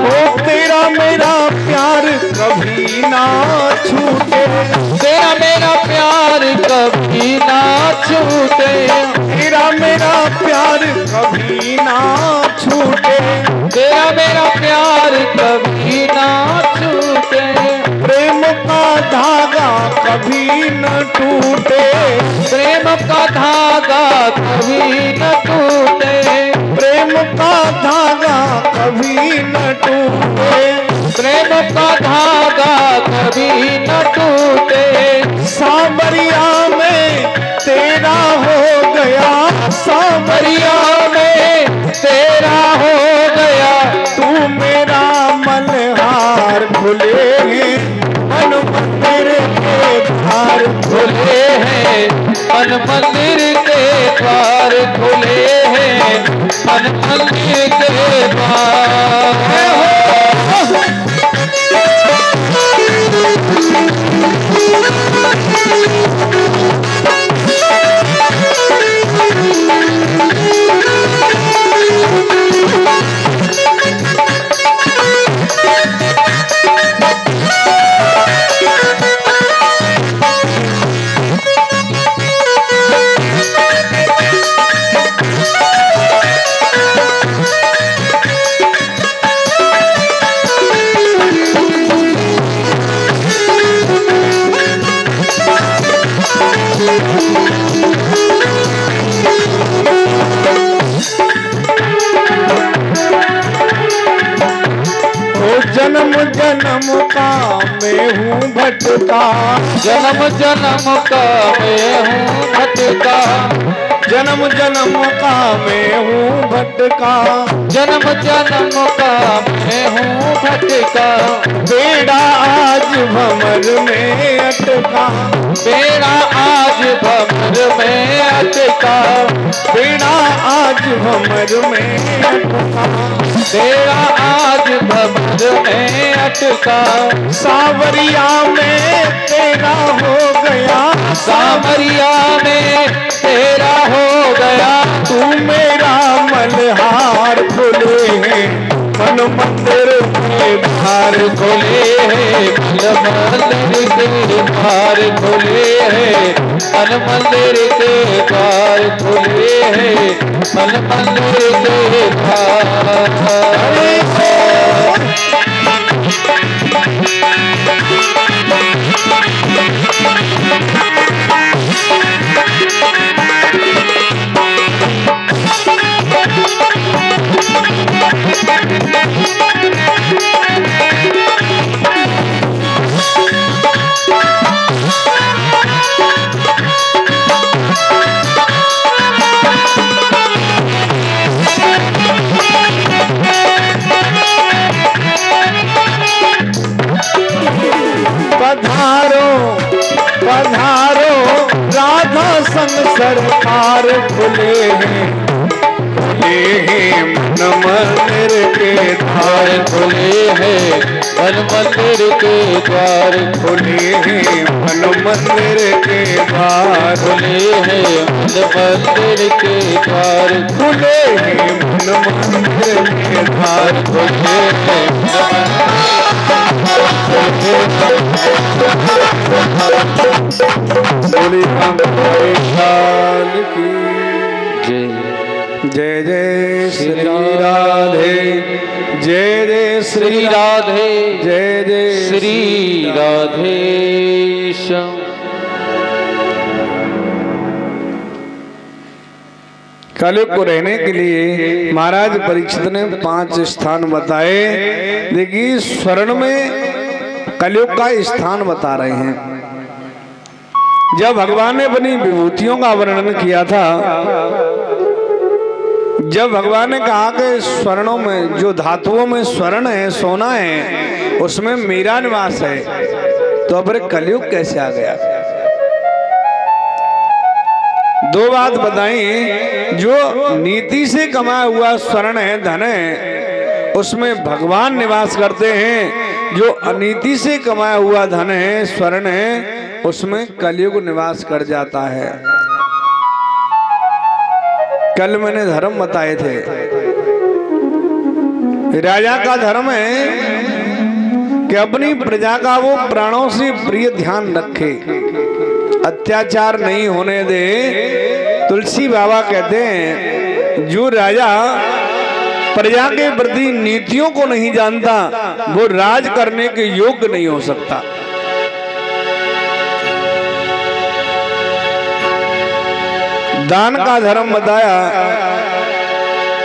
ओ तेरा मेरा प्यार कभी ना छूटे, तेरा मेरा प्यार कभी ना छूटे, तेरा मेरा प्यार कभी ना छूटे, तेरा मेरा प्यार कभी ना छूटे। प्रेम का धागा कभी न टूटे, प्रेम का धागा कभी न टूटे, प्रेम का धागा कभी न टूटे, प्रेम का धागा कभी न टूटे। सांवरिया मन मंदिर के द्वार खुले हैं, मन मंदिर के द्वार। जन्म जन्म का मैं हूँ भटका, जन्म जन्म का मैं हूँ भटका, जन्म जन्म का मैं हूँ भटका, जन्म जन्म का मैं हूँ भटका। बेड़ा आज भंवर में अटका, बेड़ा आज भंवर में अटका, बेड़ा आज भंवर में अटका, बेड़ा आज भंवर में अटका। सावरिया में तेरा हो गया, सावरिया में तेरा हो गया। तू मेरा मल्हार खुले हैं, मन मंदिर के द्वार खोले हैं, मन मंदिर के द्वार खुले हैं, मन मंदिर के द्वार खुले हैं, मन मंदिर के द्वार। पधारो पधारो राधा संग सरकार खुले हैं, खुले हैं मन मंदिर के द्वार, खुले हैं मन मंदिर के द्वार, खुले हैं मन मंदिर के द्वार, खुले हैं मन मंदिर के द्वार, खुले हैं मन मंदिर के द्वार, खुले हैं बोली हमारे लाल की जय। जय जय श्री राधे, जय जय श्री राधे, जय जय श्री राधेश्याम। कलयुग को रहने के लिए महाराज परीक्षित ने 5 स्थान बताए। देखिए स्वर्ण में कलयुग का स्थान बता रहे हैं। जब भगवान ने अपनी विभूतियों का वर्णन किया था, जब भगवान ने कहा कि स्वर्णों में, जो धातुओं में स्वर्ण है, सोना है, उसमें मेरा निवास है, तो अब कलयुग कैसे आ गया? 2 बात बताई। जो नीति से कमाया हुआ स्वर्ण है, धन है, उसमें भगवान निवास करते हैं। जो अनीति से कमाया हुआ धन है, स्वर्ण है, उसमें कलयुग निवास कर जाता है। कल मैंने धर्म बताए थे। राजा का धर्म है कि अपनी प्रजा का वो प्राणों से प्रिय ध्यान रखे, अत्याचार नहीं होने दे। तुलसी बाबा कहते हैं, जो राजा प्रजा के प्रति नीतियों को नहीं जानता, वो राज करने के योग्य नहीं हो सकता। दान का धर्म बताया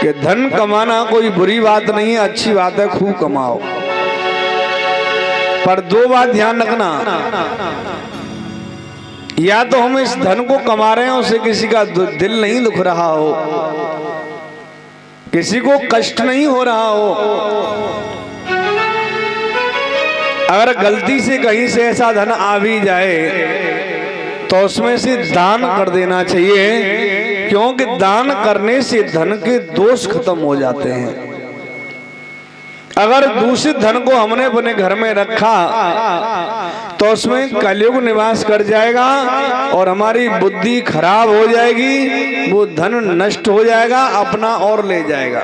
कि धन कमाना कोई बुरी बात नहीं है, अच्छी बात है, खूब कमाओ। पर 2 बात ध्यान रखना, या तो हम इस धन को कमा रहे हैं, उससे किसी का दिल नहीं दुख रहा हो, किसी को कष्ट नहीं हो रहा हो। अगर गलती से कहीं से ऐसा धन आ भी जाए तो उसमें से दान कर देना चाहिए, क्योंकि दान करने से धन के दोष खत्म हो जाते हैं। अगर दूषित धन को हमने अपने घर में रखा तो उसमें कलयुग निवास कर जाएगा और हमारी बुद्धि खराब हो जाएगी, वो धन नष्ट हो जाएगा, अपना और ले जाएगा।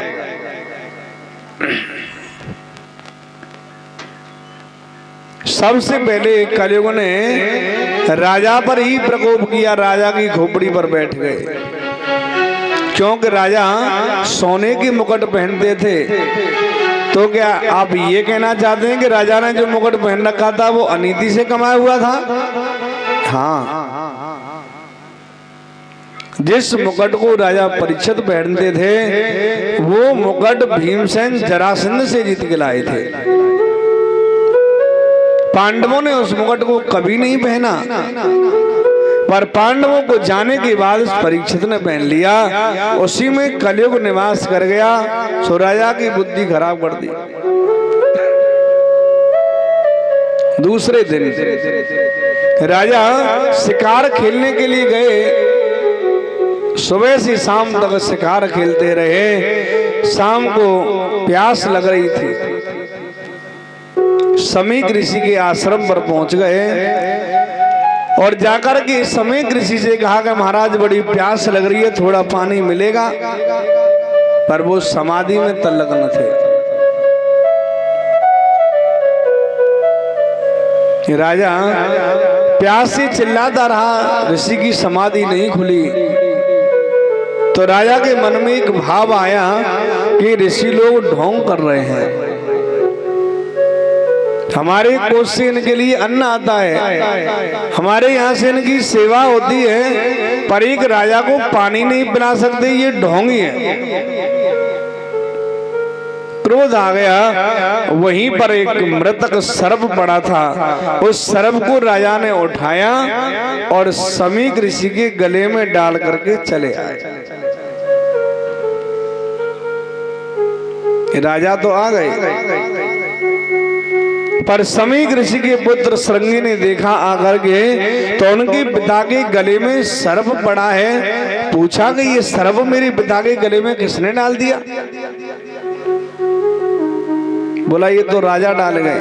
सबसे पहले कलयुग ने राजा पर ही प्रकोप किया, राजा की खोपड़ी पर बैठ गए, क्योंकि राजा सोने की मुकुट पहनते थे। तो क्या आप ये कहना चाहते हैं कि राजा ने जो मुकुट पहन रखा था वो अनीति से कमाया हुआ था? हाँ, जिस मुकुट को राजा परीक्षित पहनते थे वो मुकुट भीमसेन जरासंध से जीत के लाए थे। पांडवों ने उस मुकुट को कभी नहीं पहना, पर पांडवों को जाने के बाद परीक्षित ने पहन लिया, उसी में कलयुग निवास कर गया। सो राजा की बुद्धि खराब कर दी। दूसरे दिन राजा शिकार खेलने के लिए गए। सुबह से शाम तक शिकार खेलते रहे। शाम को प्यास लग रही थी, समीक ऋषि के आश्रम पर पहुंच गए और जाकर के समीक ऋषि से कहा कि महाराज बड़ी प्यास लग रही है, थोड़ा पानी मिलेगा? पर वो समाधि में तल्लग्न थे। राजा प्यास से चिल्लाता रहा, ऋषि की समाधि नहीं खुली। तो राजा के मन में एक भाव आया कि ऋषि लोग ढोंग कर रहे हैं, हमारे कोष से इनके लिए अन्न आता है, हमारे यहाँ से इनकी सेवा होती है, पर एक राजा को पानी नहीं पिला सकते, ये ढोंगी है। क्रोध आ गया। वहीं पर एक मृतक सर्प पड़ा था, उस सर्प को राजा ने उठाया और समीक ऋषि के गले में डाल करके चले आए। राजा तो आ गए, पर समीक ऋषि के पुत्र श्रृंगी ने देखा आकर के, तो उनके पिता के गले में सर्प पड़ा है। पूछा कि ये सर्प मेरे पिता के गले में किसने डाल दिया? बोला ये तो राजा डाल गए।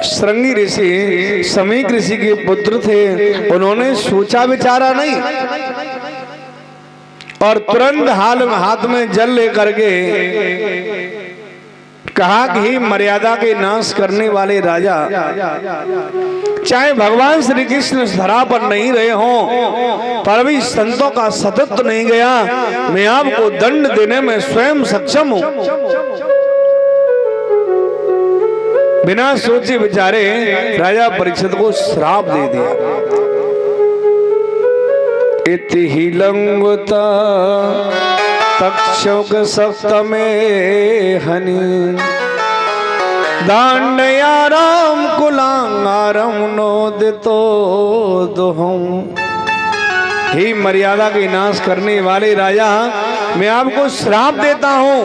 श्रृंगी ऋषि समीक ऋषि के पुत्र थे, उन्होंने सोचा विचारा नहीं और तुरंत हाथ में जल लेकर के कहा कि मर्यादा के नाश करने वाले राजा, चाहे भगवान श्री कृष्ण इस धरा पर नहीं रहे हों, पर भी संतों का सतत नहीं गया, मैं आपको दंड देने में स्वयं सक्षम हूं। बिना सोचे विचारे राजा परीक्षित को श्राप दे दिया। इति ही लंगुता तक्षक सप्तमे हनि दांडयाराम कुलांगारम नोदितो दुहम। ही मर्यादा के नाश करने वाले राजा, मैं आपको श्राप देता हूं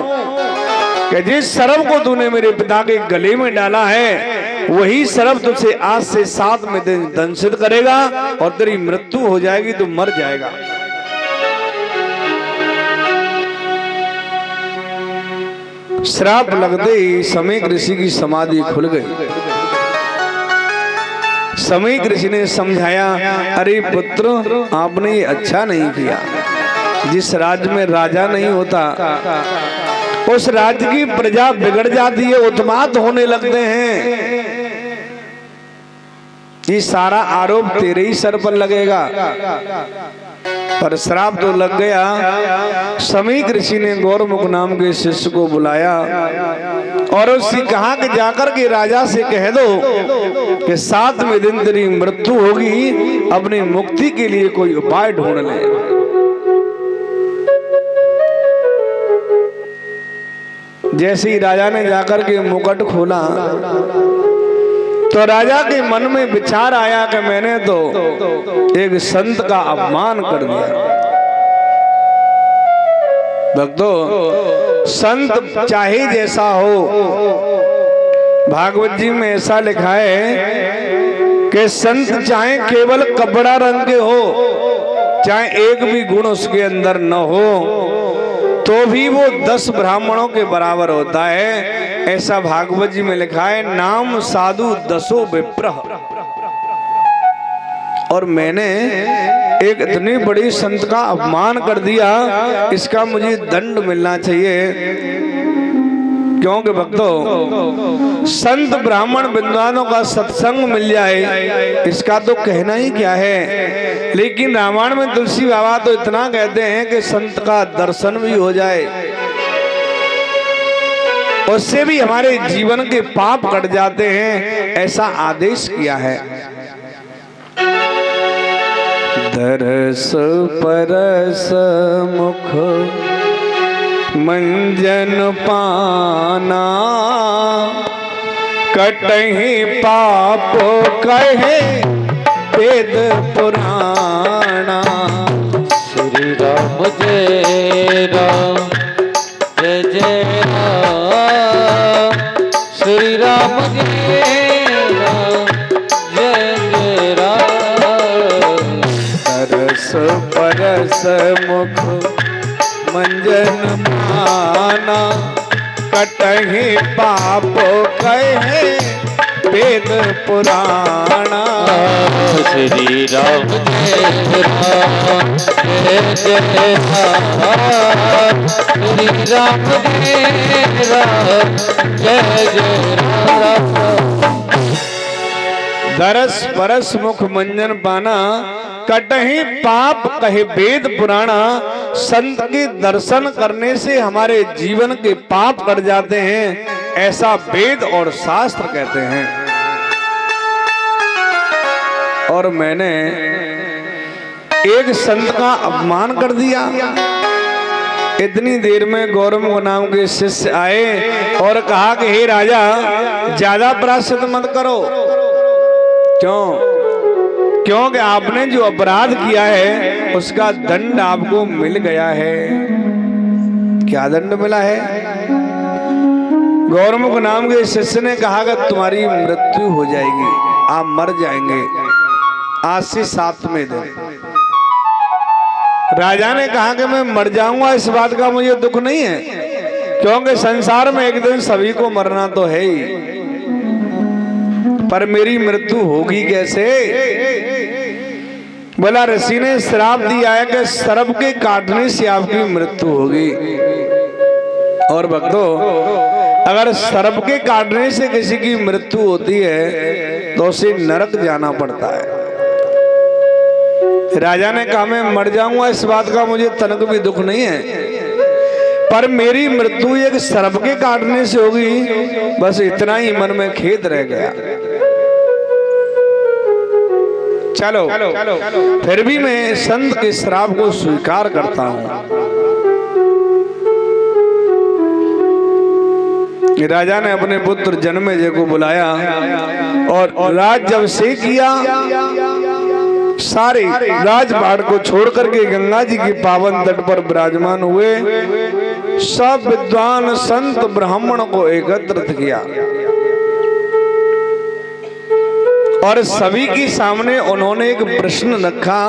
कि जिस सर्प को तूने मेरे पिता के गले में डाला है, वही सर्प तुझसे आज से 7 में दंशित करेगा और तेरी मृत्यु हो जाएगी, तू मर जाएगा। श्राप लगते ही समीक ऋषि की समाधि खुल गई। समीक ऋषि ने समझाया, अरे पुत्र आपने ये अच्छा नहीं किया। जिस राज्य में राजा नहीं होता उस राज्य की प्रजा बिगड़ जाती है, उत्पात होने लगते हैं। ये सारा आरोप तेरे ही सर पर लगेगा। पर श्राप तो लग गया। समीक ऋषि ने गौरमुख नाम के शिष्य को बुलाया और उससे कहा कि जाकर के राजा से कह दो कि 7वें दिन तेरी मृत्यु होगी, अपनी मुक्ति के लिए कोई उपाय ढूंढ ले। जैसे ही राजा ने जाकर के मुकुट खोला तो राजा के मन में विचार आया कि मैंने तो एक संत का अपमान कर दिया। भक्तों, संत चाहे जैसा हो, भागवत जी में ऐसा लिखा है कि संत चाहे केवल कपड़ा रंग के हो, चाहे एक भी गुण उसके अंदर न हो, तो भी वो 10 ब्राह्मणों के बराबर होता है। ऐसा भागवत जी में लिखा है, नाम साधु 10 विप्रह। और मैंने एक इतनी बड़ी संत का अपमान कर दिया, इसका मुझे दंड मिलना चाहिए। क्योंकि भक्तों, संत ब्राह्मण विद्वानों का सत्संग मिल जाए, इसका तो कहना ही क्या है। लेकिन रामायण में तुलसी बाबा तो इतना कहते हैं कि संत का दर्शन भी हो जाए, उससे भी हमारे जीवन के पाप कट जाते हैं, ऐसा आदेश किया है। दरस परस मुख मंजन पाना, कटहि पाप कहे वेद पुराणा। श्री राम जय राम जय जय राम, श्री राम जय राम जय जय राम। तरस परस मुख मंजन माना, कटहि पाप कहे वेद पुराणा। श्री राम जय राम जय जय राम, श्री राम जय राम जय जय राम। दरस परस मुख मंजन पाना, कटहि पाप कहे वेद पुराणा। संत के दर्शन करने से हमारे जीवन के पाप कट जाते हैं, ऐसा वेद और शास्त्र कहते हैं। और मैंने एक संत का अपमान कर दिया। इतनी देर में गौरव नाम के शिष्य आए और कहा कि हे राजा, ज्यादा प्रायश्चित मत करो। क्यों? क्योंकि आपने जो अपराध किया है उसका दंड आपको मिल गया है। क्या दंड मिला है? गौरमुख नाम के शिष्य ने कहा कि तुम्हारी मृत्यु हो जाएगी, आप मर जाएंगे आज से 7वें दिन। राजा ने कहा कि मैं मर जाऊंगा, इस बात का मुझे दुख नहीं है, क्योंकि संसार में एक दिन सभी को मरना तो है ही, पर मेरी मृत्यु होगी कैसे? बोला, ऋषि ने श्राप दिया है कि सर्प के काटने से आपकी मृत्यु होगी। और भक्तों, अगर सर्प के काटने से किसी की मृत्यु होती है तो उसे नरक जाना पड़ता है। राजा ने कहा मैं मर जाऊंगा, इस बात का मुझे तनक भी दुख नहीं है, पर मेरी मृत्यु एक सर्प के काटने से होगी, बस इतना ही मन में खेद रह गया। चलो फिर भी मैं संत के श्राप को स्वीकार करता हूं। राजा ने अपने पुत्र जन्मेजय को बुलाया और राज जब से किया, सारे राजपाट को छोड़ करके गंगा जी के पावन तट पर विराजमान हुए। सब विद्वान संत ब्राह्मण को एकत्रित किया और सभी के सामने उन्होंने एक प्रश्न रखा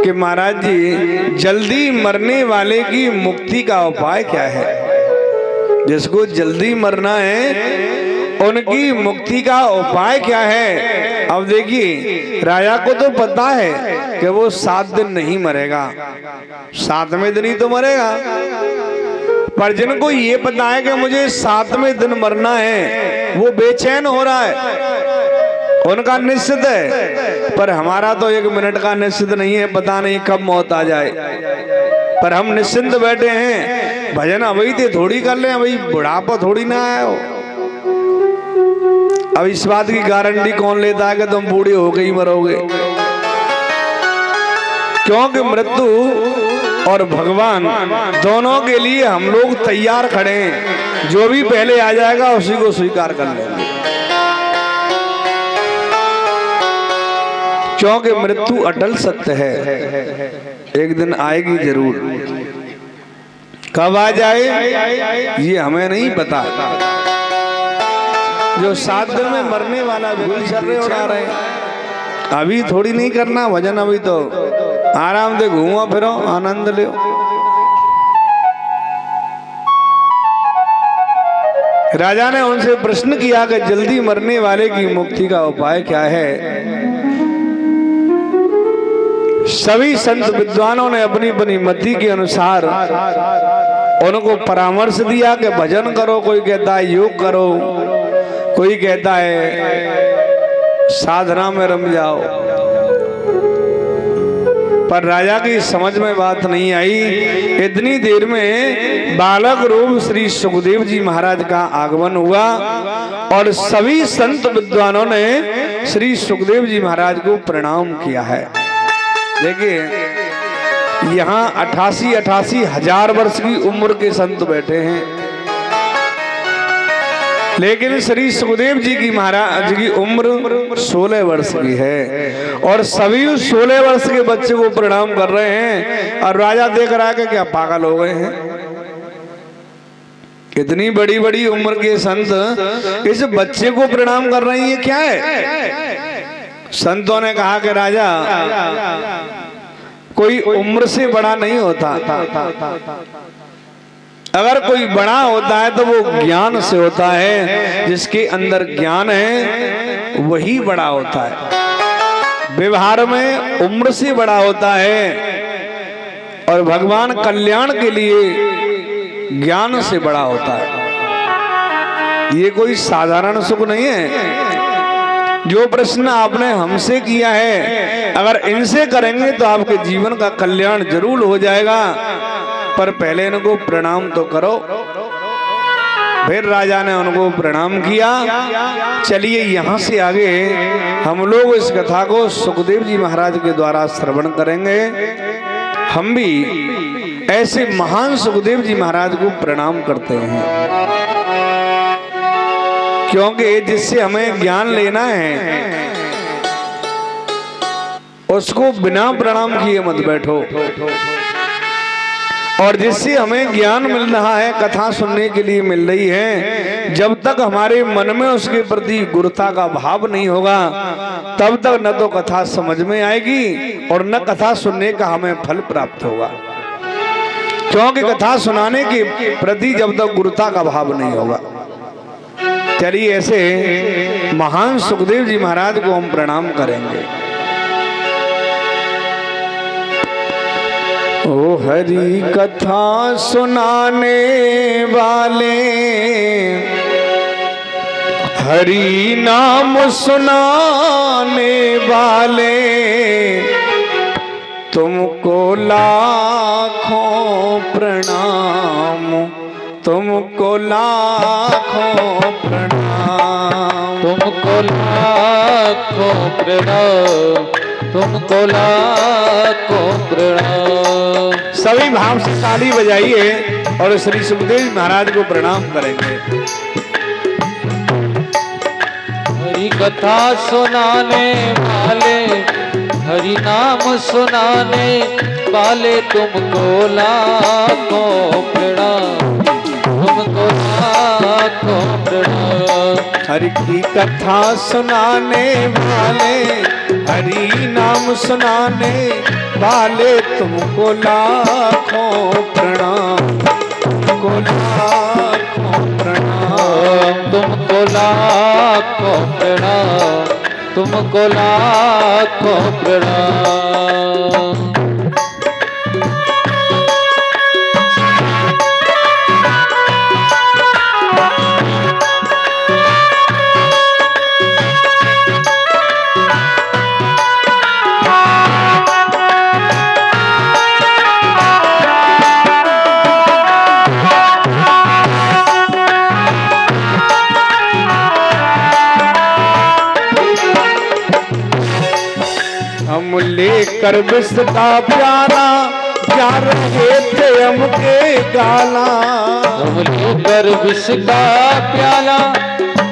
कि महाराज जी, जल्दी मरने वाले की मुक्ति का उपाय क्या है? जिसको जल्दी मरना है उनकी मुक्ति का उपाय क्या है? अब देखिए, राजा को तो पता है कि वो 7 दिन नहीं मरेगा, 7वें दिन ही तो मरेगा, पर जिनको ये पता है कि मुझे 7वें दिन मरना है, वो बेचैन हो रहा है, उनका निश्चित है। पर हमारा तो 1 मिनट का निश्चित नहीं है, पता नहीं कब मौत आ जाए, पर हम निश्चिंत बैठे हैं। भजन अभी तो थोड़ी कर लें, अभी बुढ़ापा थोड़ी ना आया हो। अब इस बात की गारंटी कौन लेता है कि तुम बूढ़े हो गई मरोगे? क्योंकि मृत्यु और भगवान दोनों के लिए हम लोग तैयार खड़े हैं। जो भी पहले आ जाएगा उसी को स्वीकार कर लेंगे, क्योंकि मृत्यु अटल सत्य है, एक दिन आएगी जरूर। कब आ जाए ये हमें नहीं पता। जो 7 दिन में मरने वाला भूल चल रहे उड़ा रहे हैं। अभी थोड़ी नहीं करना भजन, अभी तो आराम से घूमो फिरो, आनंद लो। राजा ने उनसे प्रश्न किया कि जल्दी मरने वाले की मुक्ति का उपाय क्या है। सभी संत विद्वानों ने अपनी अपनी मति के अनुसार उनको परामर्श दिया कि भजन करो, कोई कहता है योग करो, कोई कहता है साधना में रम जाओ। पर राजा की समझ में बात नहीं आई। इतनी देर में बालक रूप श्री सुखदेव जी महाराज का आगमन हुआ और सभी संत विद्वानों ने श्री सुखदेव जी महाराज को प्रणाम किया है। देखिए यहाँ 88 हजार वर्ष की उम्र के संत बैठे हैं, लेकिन श्री सुखदेव जी की महाराज की उम्र 16 वर्ष की है और सभी 16 वर्ष के बच्चे को प्रणाम कर रहे हैं। और राजा देख रहा है कि क्या पागल हो गए हैं, इतनी बड़ी बड़ी उम्र के संत इस बच्चे को प्रणाम कर रहे हैं, ये क्या है। संतों ने कहा कि राजा कोई उम्र से बड़ा नहीं होता, अगर कोई बड़ा होता है तो वो ज्ञान से होता है, जिसके अंदर ज्ञान है वही बड़ा होता है। व्यवहार में उम्र से बड़ा होता है और भगवान कल्याण के लिए ज्ञान से बड़ा होता है। ये कोई साधारण सुख नहीं है। जो प्रश्न आपने हमसे किया है, अगर इनसे करेंगे तो आपके जीवन का कल्याण जरूर हो जाएगा, पर पहले इनको प्रणाम तो करो। फिर राजा ने उनको प्रणाम किया। चलिए यहाँ से आगे हम लोग इस कथा को सुखदेव जी महाराज के द्वारा श्रवण करेंगे। हम भी ऐसे महान सुखदेव जी महाराज को प्रणाम करते हैं, क्योंकि जिससे हमें ज्ञान लेना है उसको बिना प्रणाम किए मत बैठो, और जिससे हमें ज्ञान मिल रहा है, कथा सुनने के लिए मिल रही है, जब तक हमारे मन में उसके प्रति गुरुता का भाव नहीं होगा तब तक न तो कथा समझ में आएगी और न कथा सुनने का हमें फल प्राप्त होगा। क्योंकि कथा सुनाने के प्रति जब तक गुरुता का भाव नहीं होगा। चलिए ऐसे महान सुखदेव जी महाराज को हम प्रणाम करेंगे। ओ हरि कथा सुनाने वाले, हरि नाम सुनाने वाले, तुमको लाखों प्रणाम, तुमको लाखों प्रणाम, तुमको लाखों प्रणाम, तुमको लाखों प्रणाम। सभी भाव से ताली बजाइए और श्री सुखदेव महाराज को प्रणाम करेंगे। हरि कथा सुनाने वाले, हरि नाम सुनाने वाले, तुमको लाखों प्रणाम, तुमको लाखों प्रणाम। हरि की कथा सुनाने वाले, हरि नाम सुनाने वाले, तुमको लाखों प्रणाम, तुमको लाखों प्रणाम, तुमको लाखों प्रणाम, तुमको लाखों प्रणाम। लेकर विष का प्याला जा रहे थे हमके गाला, हम लेकर विष का प्याला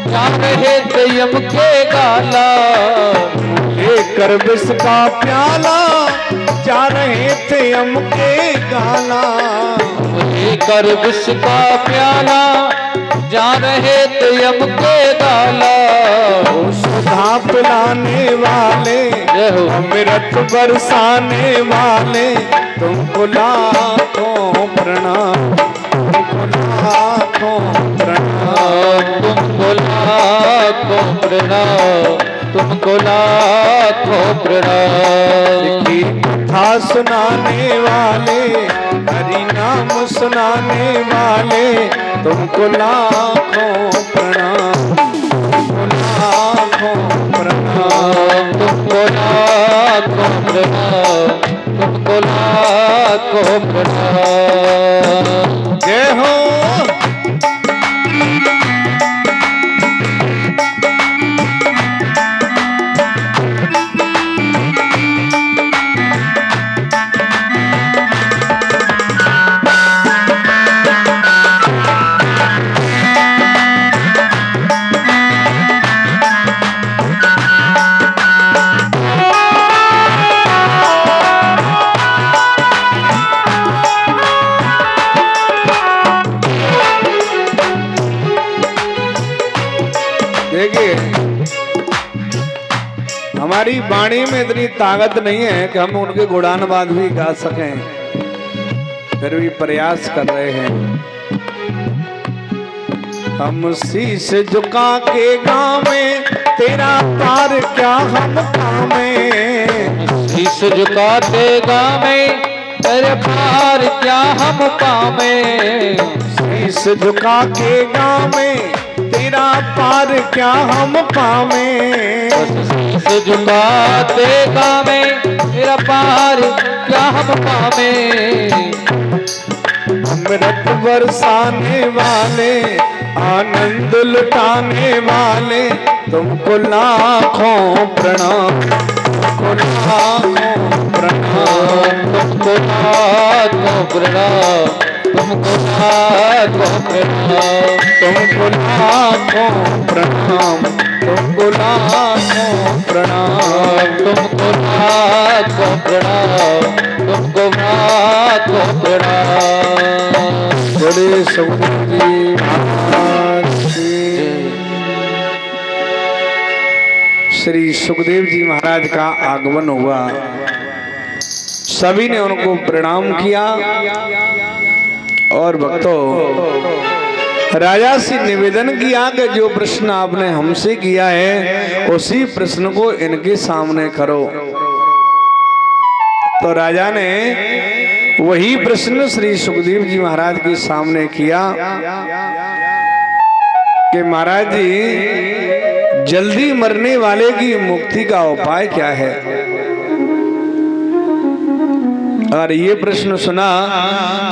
जा रहे थे हमके गाला, लेकर विष का प्याला जा रहे थे हमके गाला, लेकर विष का प्याला जा रहे थे हमके गाला। सुधा पिलाने वाले, जय हो अमृत बरसाने वाले तुमको लाखों प्रणाम, तुमको लाखों प्रणाम। तुमको लाखों प्रणाम, तुमको लाखों प्रणाम। की कथा सुनाने वाले, हरि नाम सुनाने वाले तुमको लाखों प्रणाम, तुमको लाखों प्रणाम। तुमको लाखों प्रणाम, तुमको लाखों प्रणाम। जय हो। देखिए, हमारी वाणी में इतनी ताकत नहीं है कि हम उनके गुणानुवाद भी गा सकें, फिर भी प्रयास कर रहे हैं। हम शीश झुका के गावे तेरा पार क्या हम पावे, शीश झुकाते गावे तेरे पार क्या हम पावे। शीश झुका के गावे तेरा पार क्या हम पावे। शीश झुकाते गावे तेरा पार क्या हम पावे। अमृत बरसाने वाले, आनंद लुटाने वाले तुमको लाखों प्रणाम, तुमको लाखों प्रणाम। तुमको लाखों प्रणाम, तुमको लाखों प्रणाम। तुमको लाखों प्रणाम, तुमको लाखों प्रणाम। तुमको लाखों प्रणाम, तुमको लाखों प्रणाम। बड़े सुखदेव जी महाराज की। श्री सुखदेव जी महाराज का आगमन हुआ, सभी ने उनको प्रणाम किया और भक्तों राजा से निवेदन किया कि जो प्रश्न आपने हमसे किया है उसी प्रश्न को इनके सामने करो। तो राजा ने वही प्रश्न श्री सुखदेव जी महाराज के सामने किया कि महाराज जी, जल्दी मरने वाले की मुक्ति का उपाय क्या है। और ये प्रश्न सुना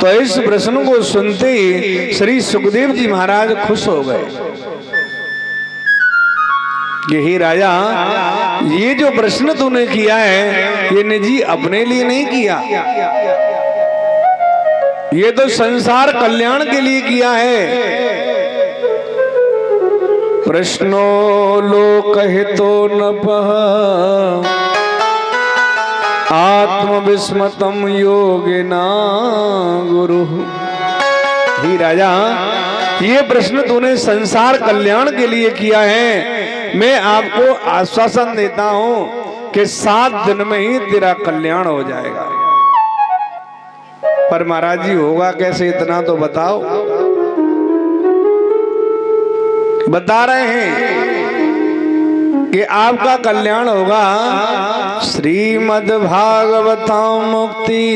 तो इस प्रश्न को सुनते ही श्री सुखदेव जी महाराज खुश हो गए कि हे राजा, ये जो प्रश्न तूने किया है ये निजी अपने लिए नहीं किया, ये तो संसार कल्याण के लिए किया है। प्रश्नो लोक हितो नपः आत्मविस्मतम योगिना गुरु। ही राजा, ये प्रश्न तूने संसार कल्याण के लिए किया है। मैं आपको आश्वासन देता हूं कि 7 दिन में ही तेरा कल्याण हो जाएगा। पर महाराज जी होगा कैसे, इतना तो बताओ। बता रहे हैं कि आपका कल्याण होगा। श्रीमद् भागवतम मुक्ति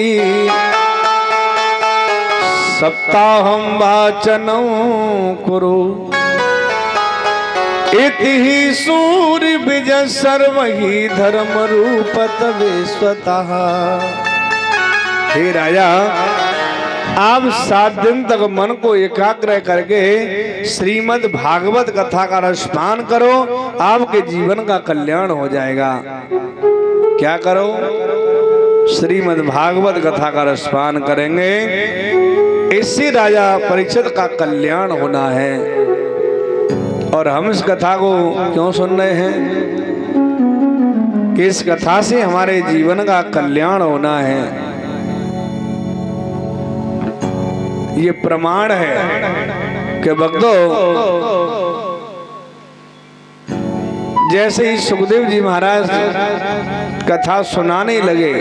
सप्ताहम वाचनं कुरु इति ही सूर्य विजय सर्वहि धर्म रूपत विश्वतः। हे राजा, आप 7 दिन तक मन को एकाग्र करके श्रीमद् भागवत कथा का रसपान करो, आपके जीवन का कल्याण हो जाएगा। क्या करो? श्रीमद् भागवत कथा का रसपान करेंगे, इससे राजा परीक्षित का कल्याण होना है। और हम इस कथा को क्यों सुन रहे हैं? कि इस कथा से हमारे जीवन का कल्याण होना है। ये प्रमाण है कि भक्तों, जैसे ही सुखदेव जी महाराज कथा सुनाने लगे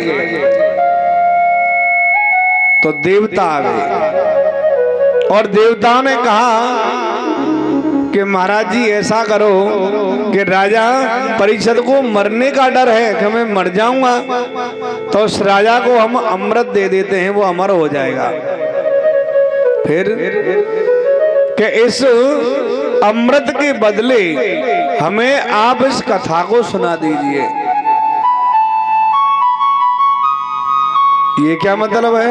तो देवता आ गए और देवताओं ने कहा कि महाराज जी ऐसा करो कि राजा परीक्षित को मरने का डर है कि मैं मर जाऊंगा, तो उस राजा को हम अमृत दे देते हैं, वो अमर हो जाएगा। फिर कि इस अमृत के बदले हमें आप इस कथा को सुना दीजिए। ये क्या मतलब है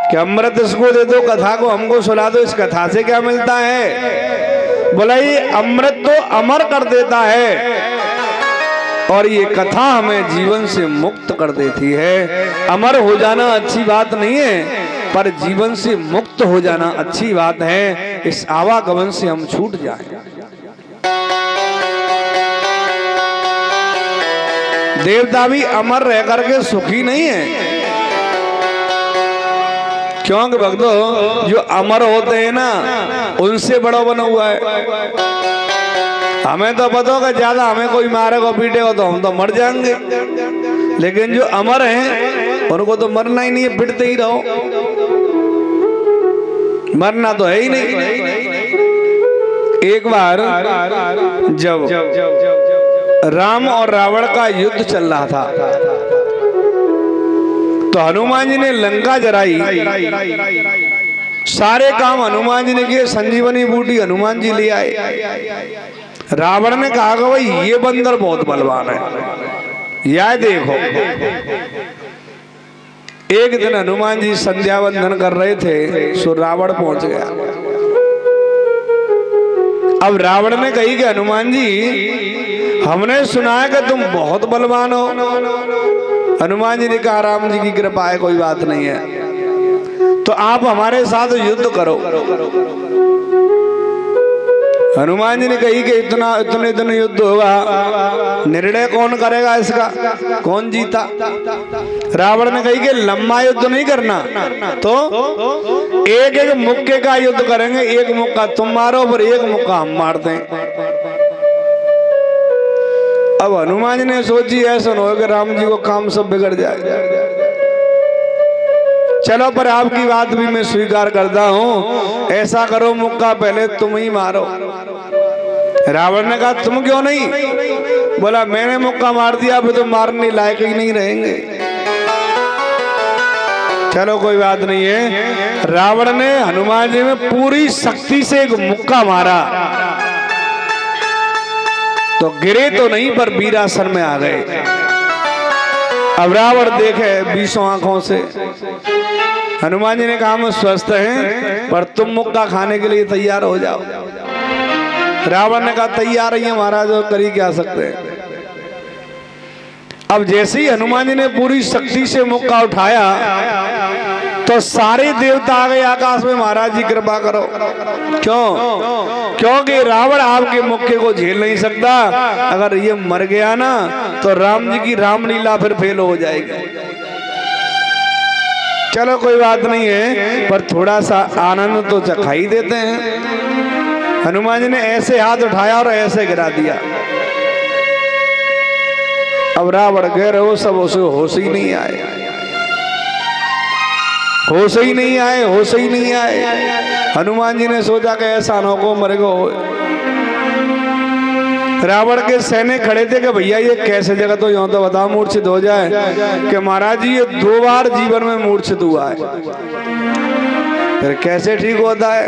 कि अमृत इसको दे दो, कथा को हमको सुना दो, इस कथा से क्या मिलता है? बोला ये अमृत तो अमर कर देता है और ये कथा हमें जीवन से मुक्त कर देती है। अमर हो जाना अच्छी बात नहीं है, पर जीवन से मुक्त हो जाना अच्छी बात है। इस आवागमन से हम छूट जाएं। देवता भी अमर रह करके सुखी नहीं है, क्योंकि भक्तों जो अमर होते हैं ना उनसे बड़ा बना हुआ है। हमें तो पता होगा ज्यादा हमें कोई मारेगा पीटेगा तो हम तो मर जाएंगे, लेकिन जो अमर हैं उनको तो मरना ही नहीं है, पिटते ही रहो, मरना तो है ही नहीं। एक बार जब राम और रावण का युद्ध चल रहा था तो हनुमान जी ने लंका जराई। सारे काम हनुमान जी ने किए, संजीवनी बूटी हनुमान जी ले आए। रावण ने कहा कि भाई ये बंदर बहुत बलवान है, यह देखो। एक दिन हनुमान जी संध्या वंदन कर रहे थे, सो रावण पहुंच गया। अब रावण ने कही कि हनुमान जी हमने सुना है कि तुम बहुत बलवान हो। हनुमान जी ने कहा राम जी की कृपा है, कोई बात नहीं है, तो आप हमारे साथ युद्ध करो। हनुमान जी ने कही कि इतने दिन युद्ध होगा, निर्णय कौन करेगा इसका, कौन जीता? रावण ने कही कि लंबा युद्ध नहीं करना, तो एक एक मुक्के का युद्ध करेंगे। एक मुक्का तुम मारो पर एक मुक्का हम मारते हैं। अब हनुमान जी ने सोची ऐसा न हो कि राम जी को काम सब बिगड़ जाए। चलो पर आपकी बात भी मैं स्वीकार करता हूं, ऐसा करो मुक्का पहले तुम ही मारो। रावण ने कहा तुम क्यों नहीं? बोला मैंने मुक्का मार दिया, अभी तो मारने लायक ही नहीं रहेंगे। चलो कोई बात नहीं है। रावण ने हनुमान जी में पूरी शक्ति से एक मुक्का मारा तो गिरे तो नहीं पर वीरासन में आ गए। अब रावण देखे 20 आंखों से। हनुमान जी ने कहा हम स्वस्थ हैं पर तुम मुक्का खाने के लिए तैयार हो जाओ। रावण ने कहा तैयार ही है महाराज, करी क्या सकते हैं। अब जैसे ही हनुमान जी ने पूरी शक्ति से मुक्का उठाया तो सारे देवता आ गए आकाश में, महाराज जी कृपा करो। क्यों? क्योंकि रावण आपके मुक्के को झेल नहीं सकता। अगर ये मर गया ना तो राम जी की रामलीला फिर फेल हो जाएगी। चलो कोई बात नहीं है, पर थोड़ा सा आनंद तो चखा ही देते हैं। हनुमान जी ने ऐसे हाथ उठाया और ऐसे गिरा दिया। अब रावण गए हो सब, उसे होश ही नहीं आए, होश ही नहीं आए, होश ही नहीं आए। हनुमान जी ने सोचा कि ऐसा न हो मरेगा। रावण के सैनिक खड़े थे कि भैया ये कैसे जगह, तो यूं तो बताओ मूर्छित हो जाए कि महाराज जी ये 2 बार जीवन में मूर्छित हुआ है, फिर कैसे ठीक होता है?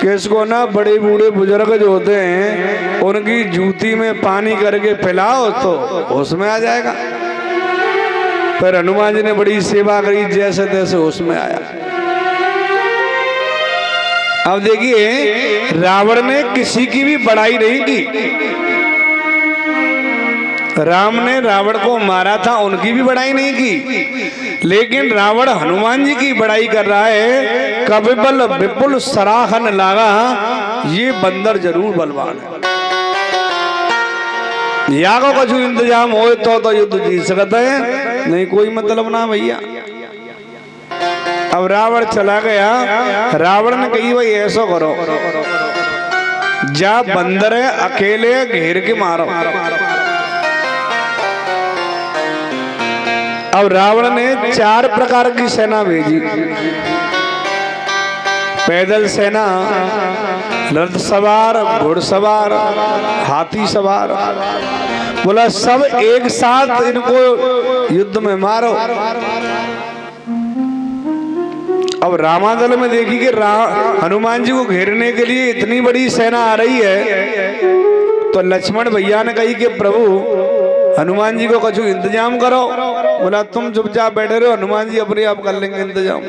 कि इसको ना बड़े बूढ़े बुजुर्ग जो होते हैं उनकी जूती में पानी करके पिलाओ तो उसमें आ जाएगा। फिर हनुमान जी ने बड़ी सेवा करी, जैसे तैसे उसमें आया। अब देखिए रावण ने किसी की भी बड़ाई नहीं की। राम ने रावण को मारा था, उनकी भी बड़ाई नहीं की, लेकिन रावण हनुमान जी की बड़ाई कर रहा है। कपिबल विपुल सराहन लागा, ये बंदर जरूर बलवान है। या को कुछ इंतजाम हो तो युद्ध जीत सकता है, नहीं कोई मतलब ना भैया। अब रावण चला गया। रावण ने कही भाई ऐसा करो, जा बंदर है अकेले घेर के मारो। अब रावण ने 4 प्रकार की सेना भेजी। पैदल सेना, रथ सवार, घुड़सवार, हाथी सवार। बोला सब एक साथ इनको युद्ध में मारो। अब रामादल में देखी कि हनुमान जी को घेरने के लिए इतनी बड़ी सेना आ रही है, तो लक्ष्मण भैया ने कही कि प्रभु हनुमान जी को कुछ इंतजाम करो। बोला तुम चुपचाप बैठे रहो, हनुमान जी अपने आप कर लेंगे इंतजाम।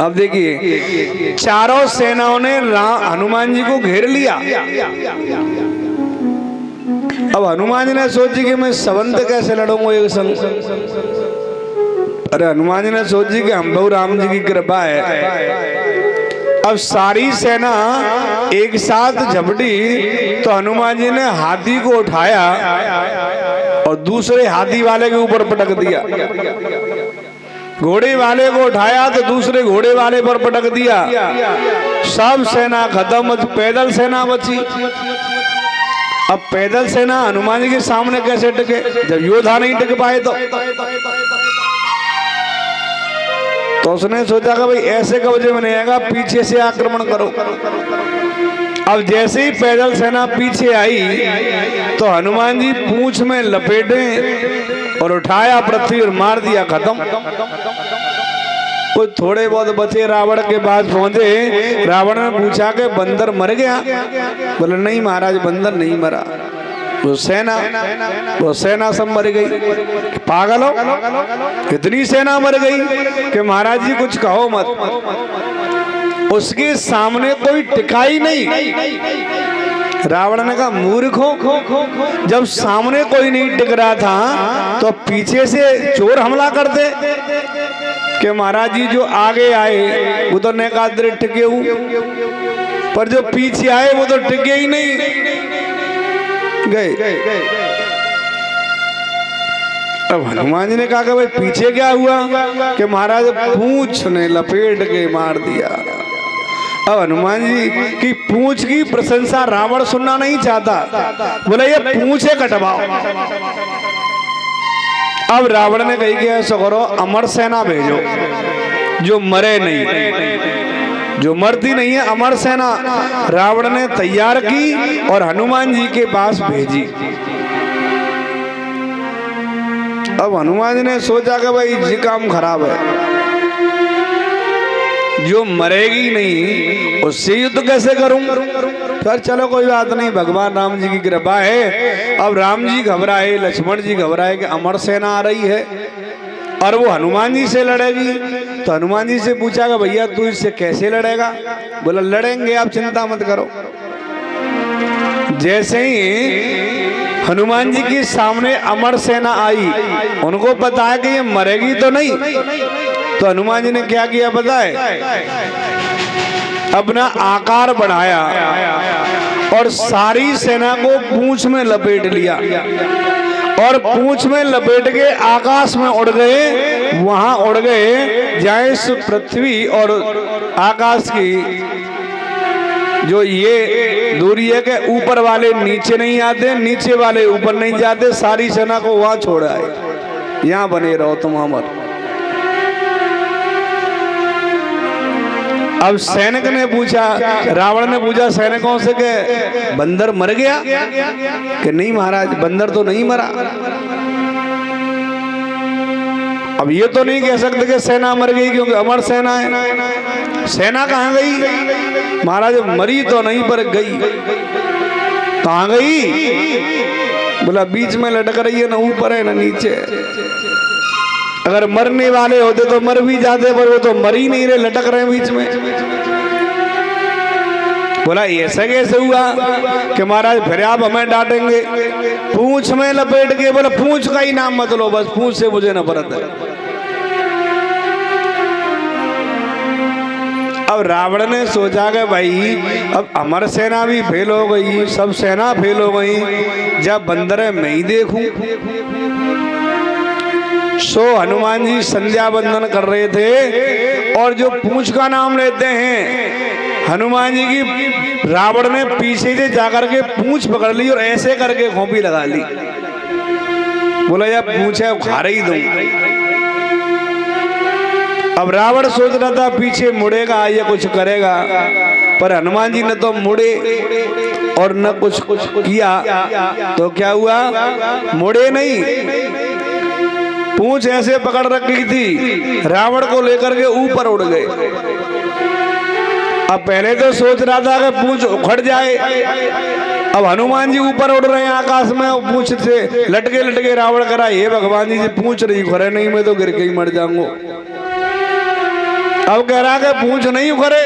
अब देखिए चारों सेनाओं ने हनुमान जी को घेर लिया। अब हनुमान जी ने सोची कि मैं संबंध कैसे लड़ूंगा एक संग। अरे हनुमान जी ने सोची कि हम बहु राम जी की कृपा है। अब सारी सेना एक साथ झपटी तो हनुमान जी ने हाथी को उठाया और दूसरे हाथी वाले के ऊपर पटक दिया। घोड़े वाले को उठाया तो दूसरे घोड़े वाले पर पटक दिया। सब सेना खत्म, पैदल सेना बची। अब पैदल सेना हनुमान जी के सामने कैसे टिके जब योद्धा नहीं टिक पाए? तो उसने सोचा कि भाई ऐसे कब्जे में नहीं आएगा, पीछे से आक्रमण करो। अब जैसे ही पैदल सेना पीछे आई तो हनुमान जी पूंछ में लपेटे और उठाया पृथ्वी और मार दिया, खत्म। कुछ थोड़े बहुत बचे रावण के पास पहुंचे। रावण ने पूछा कि बंदर मर गया? बोले नहीं महाराज, बंदर नहीं मरा, वो सेना सब मर गई। पागल हो, कितनी सेना मर गई कि महाराज जी कुछ कहो मत। उसके सामने कोई टिकाई नहीं। रावण ने कहा मूर्ख हो, जब सामने कोई नहीं टिक रहा था तो पीछे से चोर हमला करते कि महाराज जी जो आगे आए वो तो नेकादरे टिके हुए, पर जो पीछे आए वो तो टिके ही नहीं, गए। अब हनुमान जी ने कहा कि भाई पीछे क्या हुआ? कि महाराज पूंछ ने लपेट के मार दिया। अब हनुमान जी की पूंछ की प्रशंसा रावण सुनना नहीं चाहता। बोले ये पूंछे कटवाओ। अब रावण ने कही कि ऐसा करो, अमर सेना भेजो जो मरे नहीं, जो मरती नहीं है, अमर सेना रावण ने तैयार की और हनुमान जी के पास भेजी। अब हनुमान जी ने सोचा कि भाई ये काम खराब है, जो मरेगी नहीं उससे युद्ध कैसे करूं? फिर चलो कोई बात नहीं, भगवान राम जी की कृपा है। अब राम जी घबराए, लक्ष्मण जी घबराए कि अमर सेना आ रही है और वो हनुमान जी से लड़ेगी। तो हनुमान जी से पूछा कि भैया तू इससे कैसे लड़ेगा? बोला लड़ेंगे, आप चिंता मत करो। जैसे ही हनुमान जी के सामने अमर सेना आई, उनको पता है कि ये मरेगी तो नहीं, तो हनुमान जी ने क्या किया पता है? अपना आकार बढ़ाया और सारी सेना को पूंछ में लपेट लिया और पूंछ में लपेट के आकाश में उड़ गए। वहां उड़ गए जहाँ इस पृथ्वी और आकाश की जो ये दूरी है कि ऊपर वाले नीचे नहीं आते, नीचे वाले ऊपर नहीं जाते। सारी सेना को वहां छोड़ा है, यहाँ बने रहो तुम अमर। अब सैनिक ने पूछा, रावण ने पूछा सैनिकों से कि बंदर मर गया? कि नहीं महाराज, बंदर तो नहीं मरा। अब ये तो नहीं कह सकते कि सेना मर गई क्योंकि अमर सेना है। सेना कहाँ गई? महाराज मरी तो नहीं पर गई। कहाँ गई? बोला बीच में लटक रही है, ना ऊपर है ना नीचे। अगर मरने वाले होते तो मर भी जाते, पर वो तो मर ही नहीं रहे, लटक रहे बीच में। बोला ऐसा कैसे हुआ? कि महाराज फिर आप हमें डांटेंगे। पूंछ में लपेट के, बोला पूंछ का ही नाम मत लो, बस पूंछ से मुझे नफरत है। अब रावण ने सोचा कि भाई अब अमर सेना भी फेल हो गई, सब सेना फेल हो गई, जब बंदर मैं ही देखूं। सो हनुमान जी संध्या बंदन कर रहे थे और जो पूंछ का नाम लेते हैं हनुमान जी की रावण ने पीछे से जाकर के पूंछ पकड़ ली और ऐसे करके खोपी लगा ली। बोला यार पूंछ है उखाड़ ही दूं। अब रावण सोच रहा था पीछे मुड़ेगा या कुछ करेगा, पर हनुमान जी ने तो मुड़े और न कुछ किया। तो क्या हुआ, मुड़े नहीं, पूंछ ऐसे पकड़ रखी थी, रावण को लेकर के ऊपर उड़ गए। अब पहले तो सोच रहा था कि पूंछ उखड़ जाए, अब हनुमान जी ऊपर उड़ रहे हैं आकाश में, पूंछ से लटके लटके रावण करा हे भगवान जी पूंछ नहीं उखड़े, नहीं मैं तो गिर के ही मर जाऊंगा। अब कह रहा कि पूंछ नहीं उखड़े।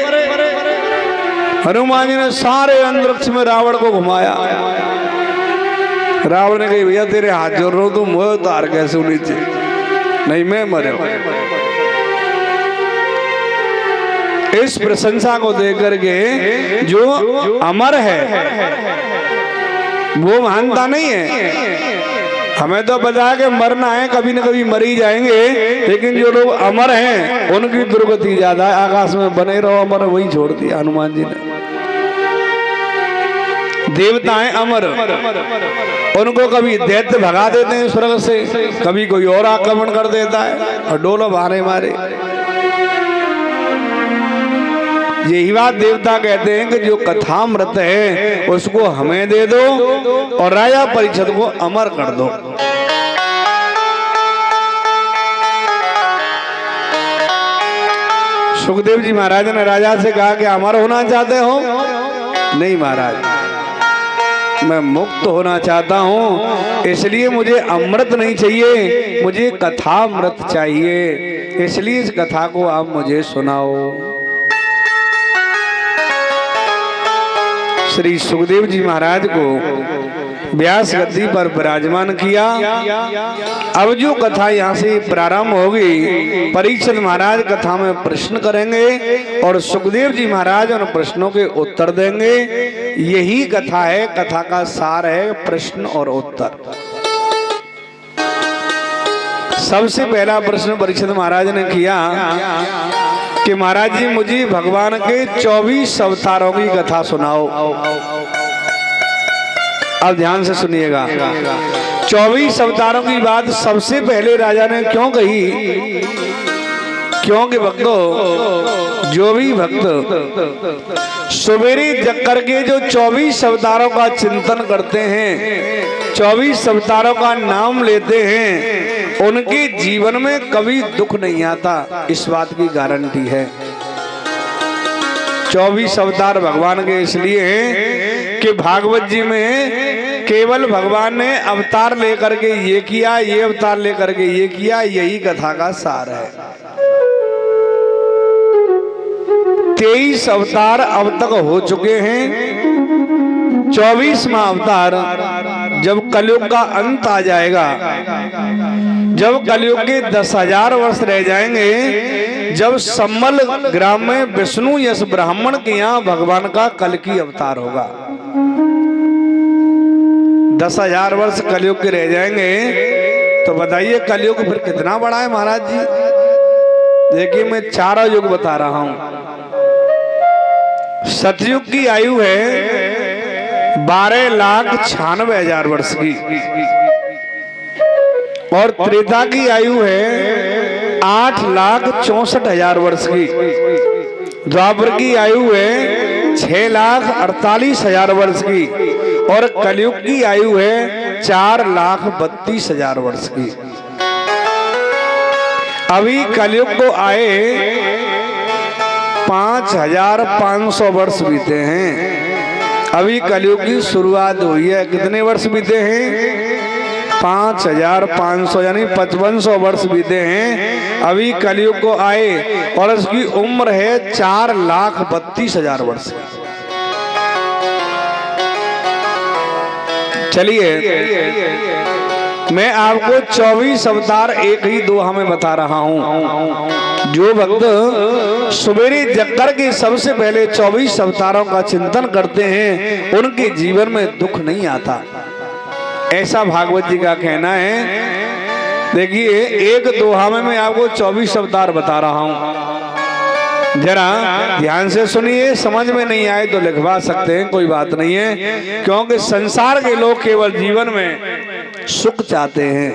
हनुमान जी ने सारे अंतरिक्ष में रावण को घुमाया। रावण ने कही भैया तेरे हाथ जोड़ रहा हूं, तुम मोह उतार कैसे नीचे, नहीं मैं मरे। इस प्रशंसा को देख करके जो अमर है वो मानता नहीं है। हमें तो पता है कि मरना है, कभी न कभी मर ही जाएंगे, लेकिन जो लोग अमर हैं उनकी दुर्गति ज्यादा है। आकाश में बने रहो अमर, वही छोड़ दिया हनुमान जी ने। देवताएं अमर, उनको कभी दैत्य भगा देते हैं स्वर्ग से, कभी कोई और आक्रमण कर देता है और डोलो मारे मारे। यही बात देवता कहते हैं कि जो कथामृत है उसको हमें दे दो और राजा परीक्षित को अमर कर दो। सुखदेव जी महाराज ने राजा से कहा कि अमर होना चाहते हो? नहीं महाराज, मैं मुक्त होना चाहता हूँ, इसलिए मुझे अमृत नहीं चाहिए, मुझे कथामृत चाहिए, इसलिए इस कथा को आप मुझे सुनाओ। श्री सुखदेव जी महाराज को व्यास गद्दी पर विराजमान किया। अब जो कथा यहाँ से प्रारंभ होगी, परीक्षित महाराज कथा में प्रश्न करेंगे और सुखदेव जी महाराज उन प्रश्नों के उत्तर देंगे। यही कथा है, कथा का सार है प्रश्न और उत्तर। सबसे पहला प्रश्न परीक्षित महाराज ने किया कि महाराज जी मुझे भगवान के 24 अवतारों की कथा सुनाओ। अब ध्यान से सुनिएगा, 24 अवतारों की बात सबसे पहले राजा ने क्यों कही? क्योंकि भक्तों, जो भी भक्त सवेरे जग करके जो 24 अवतारों का चिंतन करते हैं, 24 अवतारों का नाम लेते हैं, उनके जीवन में कभी दुख नहीं आता, इस बात की गारंटी है। 24 अवतार भगवान के इसलिए हैं कि भागवत जी में केवल भगवान ने अवतार लेकर के ये किया, ये अवतार लेकर के ये किया, यही कथा का सार है। 23 अवतार अब तक हो चुके हैं। 24वां अवतार जब कलयुग का अंत आ जाएगा, जब कलयुग के 10,000 वर्ष रह जाएंगे, जब सम्मल ग्राम में विष्णु यश ब्राह्मण के यहाँ भगवान का कल्कि अवतार होगा। 10,000 वर्ष कलयुग के रह जाएंगे, तो बताइए कलयुग फिर कितना बड़ा है महाराज जी। देखिए मैं 4 युग बता रहा हूं। सतयुग की आयु है 12,96,000 वर्ष की, और त्रेता की आयु है 8,64,000 वर्ष की, द्वापर की आयु है 6,48,000 वर्ष की, और कलयुग की आयु है 4,32,000 वर्ष की। अभी कलयुग को आए 5,500 वर्ष बीते हैं। अभी कलयुग की शुरुआत हुई है। कितने वर्ष बीते हैं? 5,500 यानी 5500 वर्ष बीते हैं अभी कलयुग को आए, और उसकी उम्र है 4,32,000 वर्ष। चलिए मैं आपको 24 अवतार एक ही दोहा में बता रहा हूं। जो भक्त सवेरे जगकर के सबसे पहले 24 अवतारों का चिंतन करते हैं, उनके जीवन में दुख नहीं आता, ऐसा भागवत जी का कहना है। देखिए एक दोहा में मैं आपको 24 अवतार बता रहा हूं। जरा ध्यान से सुनिए, समझ में नहीं आए तो लिखवा सकते हैं, कोई बात नहीं है, क्योंकि संसार के लोग केवल जीवन में सुख चाहते हैं।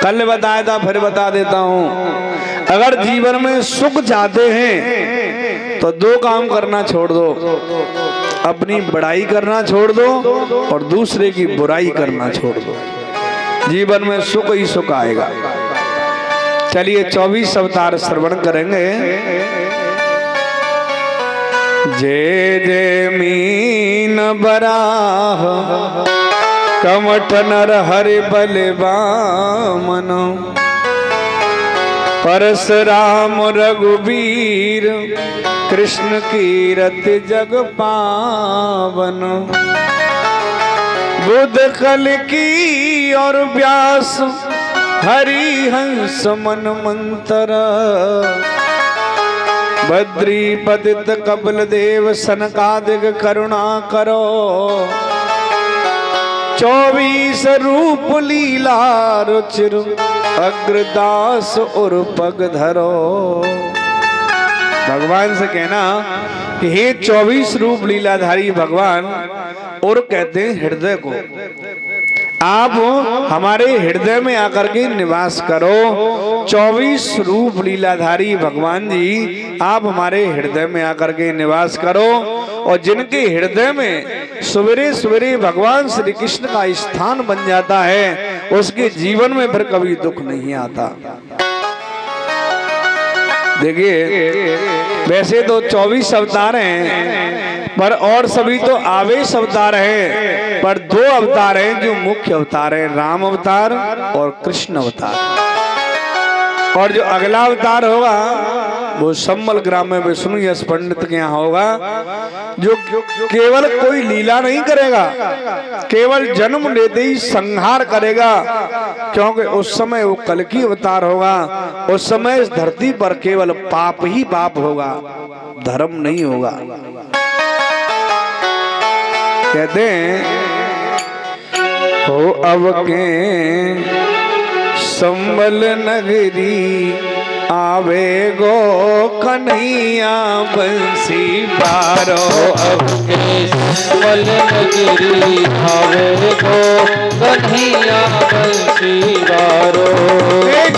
कल बताया था, फिर बता देता हूं, अगर जीवन में सुख चाहते हैं तो दो काम करना छोड़ दो, अपनी बड़ाई करना छोड़ दो और दूसरे की बुराई करना छोड़ दो, जीवन में सुख ही सुख आएगा। चलिए 24 अवतार श्रवण करेंगे। जय जय मीन बराह कमठ नर हरि बलवामन, परशुराम रघुवीर कृष्ण कीरत जग पावन, बुद्ध कल की और व्यास हरि हंस मन मंतर, बद्री पतित कपिल देव सनकादिक करुणा करो, 24 रूप लीला रुचिर अग्रदास और पग धरो। भगवान से कहना कि हे 24 रूप लीलाधारी भगवान, और कहते हैं हृदय को, आप हमारे हृदय में आकर के निवास करो। 24 रूप लीलाधारी भगवान जी, आप हमारे हृदय में आकर के निवास करो, और जिनके हृदय में सवेरे सवेरे भगवान श्री कृष्ण का स्थान बन जाता है, उसके जीवन में फिर कभी दुख नहीं आता। देखिए, वैसे तो 24 अवतार हैं, पर और सभी तो आवेश अवतार हैं, पर 2 अवतार हैं जो मुख्य अवतार हैं, राम अवतार और कृष्ण अवतार। और जो अगला अवतार होगा वो सम्मल ग्राम में विष्णु यश पंडित के यहाँ होगा, जो केवल कोई लीला नहीं करेगा, केवल जन्म लेते ही संहार करेगा, क्योंकि उस समय वो कल्कि अवतार होगा। उस समय इस धरती पर केवल पाप ही पाप होगा, धर्म नहीं होगा। कहते हैं हो अब के संबल नगरी आवे गो कन्हैया बंसी बारो, अब के संबल नगरी आवे गो कन्हैया बंसी बारो,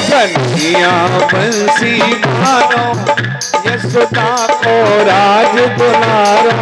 कन्हैया बंसी बारो, यशोदा को राज दुलारो,